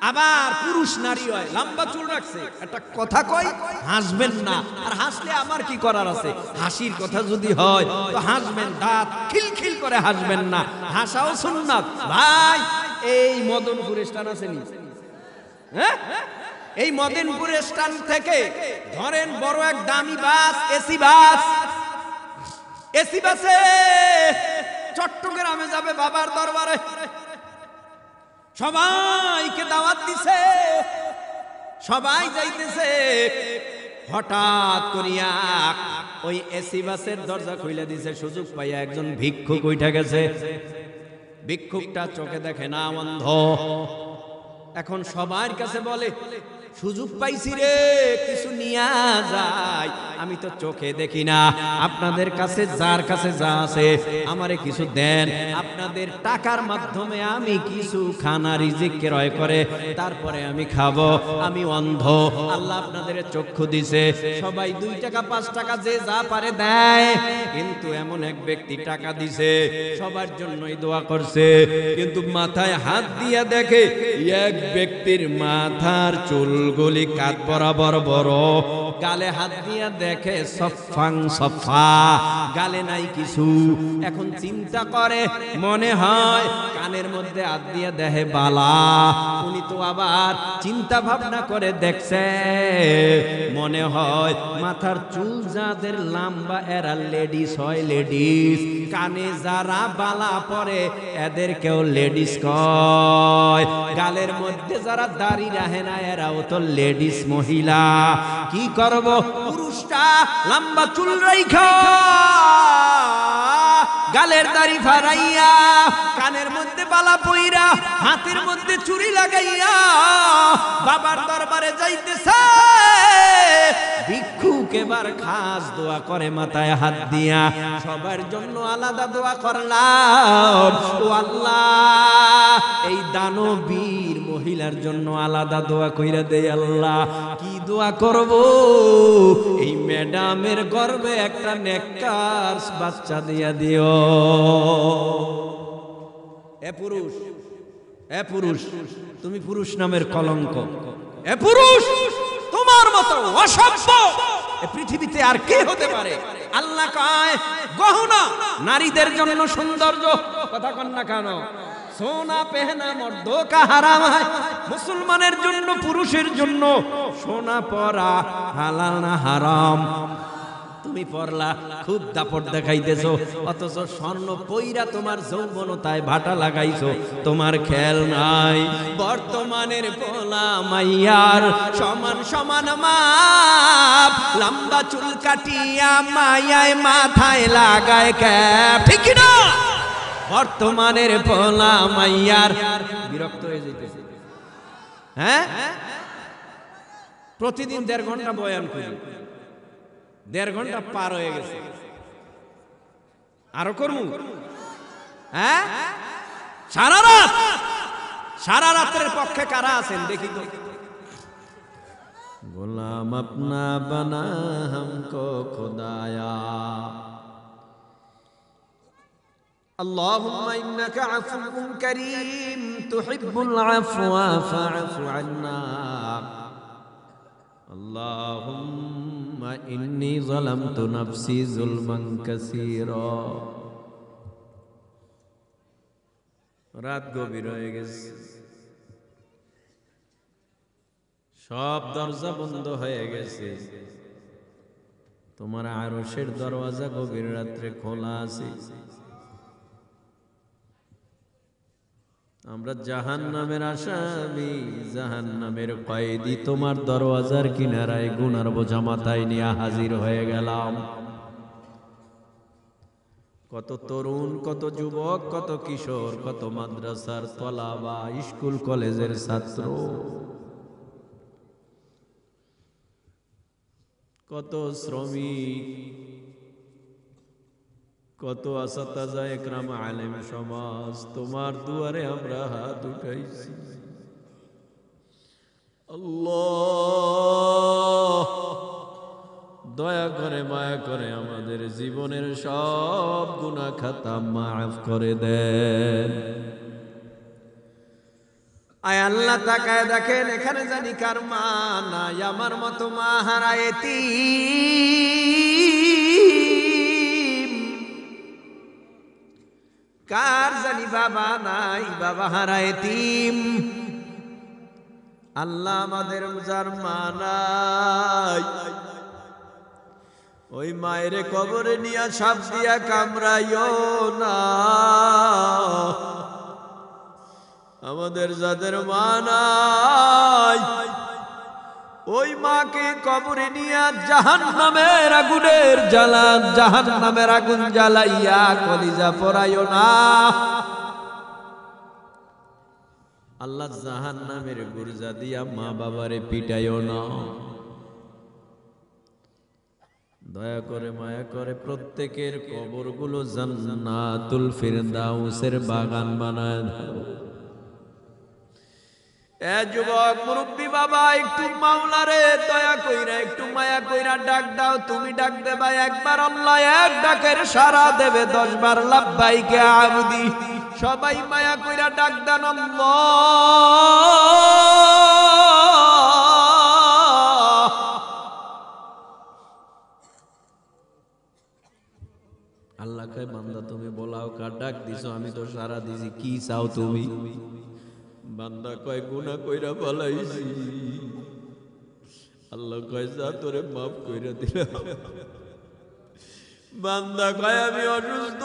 আবার পুরুষ নারী হয়, লম্বা চুল রাখছে, একটা কথা কই হাসবেন না, আর হাসলে আমার কি করার আছে? হাসির কথা যদি হয় তো হাসবেন, দাঁত খিলখিল করে হাসবেন না, হাসাও সুন্নাত ভাই। এই মদনপুর স্টান আছে নি, হ্যাঁ, এই মদনপুর স্টান থেকে ধরেন বড় এক দামি বাস, এসি বাস, এসি বাসে চট্টগ্রামে যাবে বাবার দরবারে, সবাইকে দাওয়াত দিছে, সবাই যাইতেছে। হঠাৎ করিয়া ওই এসি বাসের দরজা খুলে দিছে, সুযোগ পাইয়া একজন ভিক্ষুক উঠে গেছে। ভিক্ষুকটা চোখে দেখে না, অন্ধ। এখন সবার কাছে বলে, সুযোগ পাইছি রে, কিছু নিয়া যায়, আমি তো চোখে দেখি না, আপনাদের কাছে যার কাছে যা আছে আমারে কিছু দেন, আপনাদের টাকার মাধ্যমে আমি কিছু খানা রিজিক ক্রয় করে তারপরে আমি খাবো, আমি অন্ধ, আল্লাহ আপনাদের চক্ষু দিছে। সবাই 2 টাকা 5 টাকা যে যা পারে দেয়, কিন্তু এমন এক ব্যক্তি টাকা দিছে, সবার জন্যই দোয়া করছে, কিন্তু মাথায় হাত দিয়া দেখে এক ব্যক্তির মাথার চুলগুলি কাঁধ বরাবর বড়, গালে হাত দিয়া দেখে সফাং সফা, গালে নাই কিছু। এখন চিন্তা করে, মনে হয় কানের মধ্যে হাত দিয়া দেখে বালা। উনি তো আবার চিন্তা ভাবনা করে দেখছে, মনে হয় মাথার চুল যাদের লম্বা এরা লেডিস হয়, লেডিস। কানে যারা বালা পরে এদেরকেও লেডিস কয়, গালের মধ্যে যারা দাড়ি রাখে না এরাও তো লেডিস, মহিলা। কি করব, পুরুষটা লম্বা চুল রাইখা, গালের দাড়ি ফারাইয়া, কানের মধ্যে বালা পইরা, হাতের মধ্যে চুড়ি লাগাইয়া বাবার দরবারে যাইতেছে। ভিক্ষুক এবার খাস দোয়া করে মাথায় হাত দিয়া, সবার জন্য আলাদা দোয়া করলাম, ও আল্লাহ এই দানবীর মহিলার জন্য আলাদা দোয়া কইরা দেই আল্লাহ। কি দোয়া করব? এই ম্যাডামের গর্ভে একটা নেককার বাচ্চা দিয়া দিও। এ পুরুষ, এ পুরুষ, তুমি পুরুষ নামের কলঙ্ক। এ পুরুষ, তোমার মতো অসভ্য এই পৃথিবীতে আর কে হতে পারে? আল্লাহ কয় গহনা নারীদের জন্য সৌন্দর্য, কথা কন না কেন? সোনা পেহনা মর্দো কা হারাম হয়, মুসলমানের জন্য, পুরুষের জন্য সোনা পরা হালাল না হারাম? তুমি পরলা, খুব দাপট দেখাইতেছো, অথচ স্বর্ণ পইরা তোমার যৌবনতায় ভাটা লাগাইছো, তোমার খেয়াল নাই। বর্তমানের পোলা মাইয়ার সমান সমান মাপ, লম্বা চুল কাটিয়া মায়ায় মাথায় লাগায় ক্যাপ, ঠিক না? বর্তমানের পোলা মাইয়ার বিরক্ত হয়ে যেতেছে। হ্যাঁ, প্রতিদিন 1.5 ঘন্টা বয়ান করি, 1.5 ঘন্টা পার হয়ে গেছে, আরো করমু? হ্যাঁ, সারা রাত, সারা রাতের পক্ষে কারা আছেন দেখি তো? গোলাম আপনা বানা হামকো খুদায়া, আল্লাহুম্মা ইন্নাকা আফুউন কারীম তুহিব্বুল আফওয়া ফা'ফু আন্না, আল্লাহুম্মা ইন্নী যালামতু নাফসি যুলমান কাসীরা। রাত গভীর হয়ে গেছে, সব দরজা বন্ধ হয়ে গেছে, তোমার আরশের দরওয়াজা গভীর রাত্রে খোলা আছে। আমরা জাহান্নামের আসামি, জাহান্নামের কয়েদি, তোমার দরওয়াজার কিনারায় গুনার বোঝা মাথায় নিয়ে হাজির হয়ে গেলাম। কত তরুণ, কত যুবক, কত কিশোর, কত মাদ্রাসার তলাবা, স্কুল কলেজের ছাত্র, কত শ্রমিক, কত আসাতাজা একরাম আলেম সমাজ, তোমার দুয়ারে আমরা হাত উঠাইছি। আল্লাহ দয়া করে মায়া করে আমাদের জীবনের সব গুনাহ খাতা মাফ করে দেন। আয় আল্লাহ তাকায় দেখেন এখানে জানি কার মা নাই, আমার মতো মা হারা এতিম, কার জানি বাবা নাই, বাবা হারা এতিম। আল্লাহ আমাদের যার মা নাই ওই মায়ের কবরে নিয়া সাপ দিয়া কামড়াইও না। আমাদের যাদের মা নাই ওই মাকে কবরে নিয়া জাহান্নামের আগুনের জ্বালা, জাহান্নামের আগুন জ্বালাইয়া কলিজা পোড়াইও না। আল্লাহ জাহান্নামের গুরজা দিয়া মা বাবারে পিটাইও না। দয়া করে মায়া করে প্রত্যেকের কবরগুলো জান্নাতুল ফিরদাউসের বাগান বানায় দাও। এ যুবক মুরব্বী বাবা, একটু মাওলারে দয়া কইরা একটু মায়া কইরা ডাক দাও। তুমি ডাক দেবা একবার, আল্লাহ এক ডাকের সাড়া দেবে 10 বার লাব্বাইকে আবদি। সবাই মায়া কইরা ডাক দেন আল্লাহ। আল্লাহ কয় বান্দা তুমি বলাও কার ডাক দিছো, আমি তো সারা দিছি, কি চাও তুমি? বান্দা কয় গুনাহ কইরা পালাইছি। আল্লাহ কয় যা তোরে মাফ কইরা দিলাম। বান্দা কয় আমি অসুস্থ,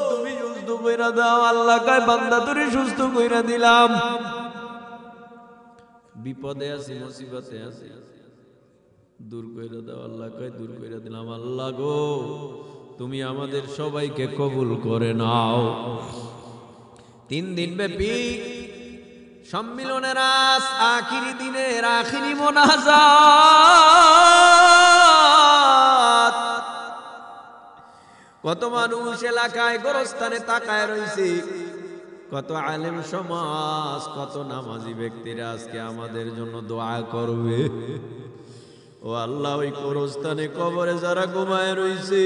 তুমি সুস্থ কইরা দাও। আল্লাহ কয় বান্দা তোরে সুস্থ কইরা দিলাম। বিপদে আছি, মুসিবতে আছি, দূর কইরা দাও। আল্লাহ কয় দূর কইরা দিলাম। আল্লাহ গো তুমি আমাদের সবাইকে কবুল করে নাও। 3 দিন ব্যাপী সম্মিলনের আখিরি দিনের আখিরি মোনাজাত। কত মানুষ এলাকায় গোরস্থানে তাকায় রইছে, কত আলেম সমাজ, কত নামাজি ব্যক্তিরা আজকে আমাদের জন্য দোয়া করবে। ও আল্লাহ ওই গোরস্থানে কবরে যারা ঘুমায় রইছে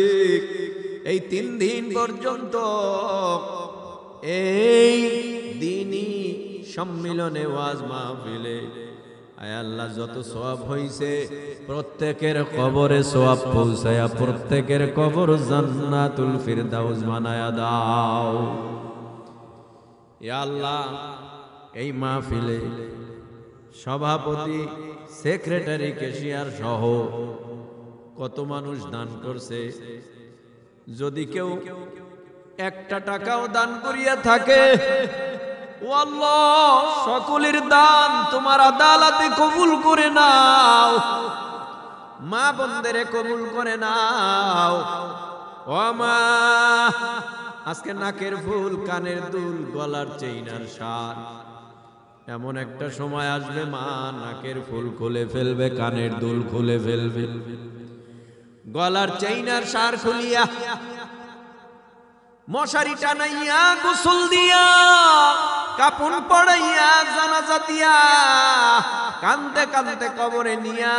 এই 3 দিন পর্যন্ত এই দিনই সম্মিলনে ওয়াজ মাহফিলে, আয় আল্লাহ যত সওয়াব হইছে প্রত্যেকের কবরে সওয়াব পৌঁছায়া প্রত্যেকের কবর জান্নাতুল ফিরদাউস বানায়া দাও। ইয়া আল্লাহ এই মাহফিলে সভাপতি, সেক্রেটারি, ক্যাশিয়ার সহ কত মানুষ দান করছে। যদি কেউ 1 টাকাও দান করিয়া থাকে, ও আল্লাহ সকলের দান তোমার আদালতে কবুল করে নাও। মা বোনদের কবুল করে নাও। ও মা আজকে নাকের ফুল, কানের দুল, গলার চেইন আর সার, এমন একটা সময় আসবে মা নাকের ফুল খুলে ফেলবে, কানের দুল খুলে ফেলবে, গলার চেইন আর সার খুলিয়া মশারি টানাইয়া গোসল দিয়া কাপন পড়াইয়া জানাজা দিয়া কান্দে কান্দে কবরে নিয়া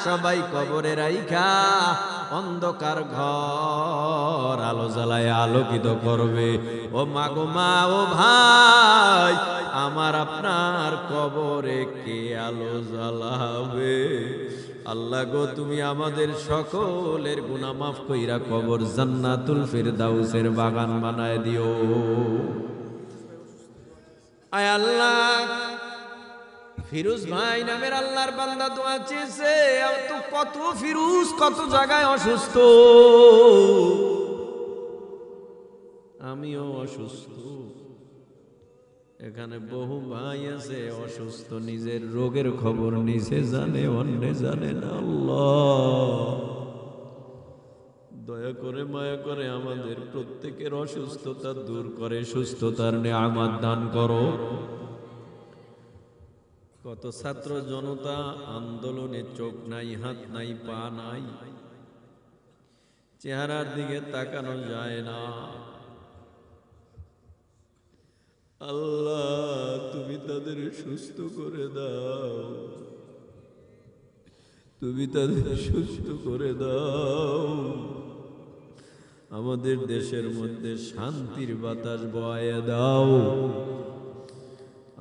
সবাই কবরে রাইখা অন্ধকার ঘর আলো জ্বালায় আলোকিত করবে। ও মা গো মা, ও ভাই আমার আপনার কবরে কে আলো জ্বালাবে? আল্লাহ গো তুমি আমাদের সকলের গুনাহ মাফ কইরা কবর জান্নাতুল ফিরদাউসের বাগান বানায় দিও। আয় আল্লাহ ফিরোজ ভাই নামের আল্লাহর বান্দা দোয়া চেয়েছে। তো কত ফিরোজ কত জায়গায় অসুস্থ, আমিও অসুস্থ। এখানে বহু ভাই আছে অসুস্থ, নিজের রোগের খবর নিজে জানে, অন্যে জানে না। আল্লাহ দয়া করে মায়া করে আমাদের প্রত্যেকের অসুস্থতা দূর করে সুস্থতার নেয়ামত দান করো। কত ছাত্র জনতা আন্দোলনে চোখ নাই, হাত নাই, পা নাই, চেহারার দিকে তাকানো যায় না। আল্লাহ তুমি তাদের সুস্থ করে দাও, তুমি তাদের সুস্থ করে দাও। আমাদের দেশের মধ্যে শান্তির বাতাস বয়ে দাও।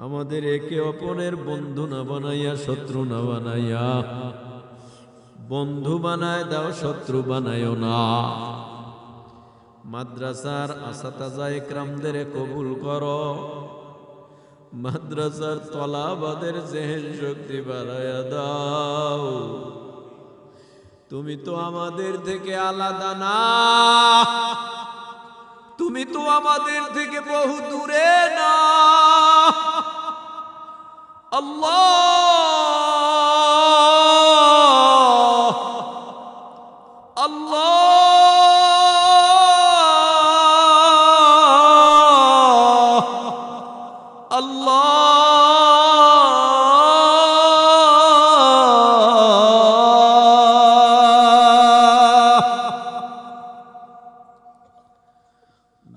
আমাদের একে অপরের বন্ধু না বানাইয়া শত্রু না বানাইয়া, বন্ধু বানায় দাও, শত্রু বানাইও না। মাদ্রাসার আসাতাজা ইকরামদের কবুল করো, মাদ্রাসার তলাবাদের জেহেন শক্তি বাড়াইয়া দাও। তুমি তো আমাদের থেকে আলাদা না, তুমি তো আমাদের থেকে বহু দূরে না। আল্লাহ আল্লাহ আল্লাহ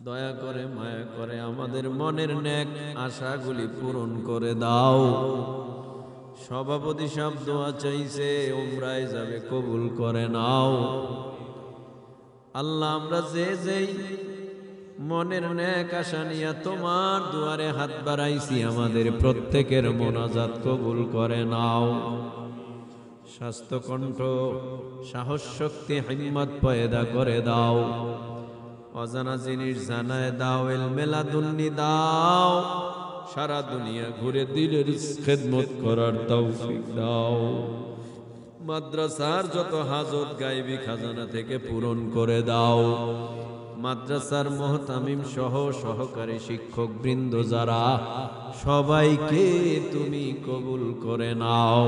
দয়া করে মায়া করে আমাদের মনের নেক আশাগুলি পূরণ করে দাও। সভাপতি সাহেব দোয়া চাইছে, উমরায় যাবে, কবুল করে নাও। আল্লাহ আমরা যে যেই মনের নেক আশা নিয়ে তোমার দুয়ারে হাত বাড়াইছি, আমাদের প্রত্যেকের মোনাজাত কবুল করে নাও। স্বাস্থ্য কণ্ঠ, সাহস শক্তি, হিম্মত পয়দা করে দাও। অজানা জিনিস জানায় দাও, ইলমে লাদুন্নি দাও। সারা দুনিয়া ঘুরে দিলের খেদমত করার তৌফিক দাও। মাদ্রাসার যত হাজত গায়বী খাজানা থেকে পূরণ করে দাও। মাদ্রাসার মুহতামিম সহ সহকারী শিক্ষক বৃন্দ যারা, সবাইকে তুমি কবুল করে নাও।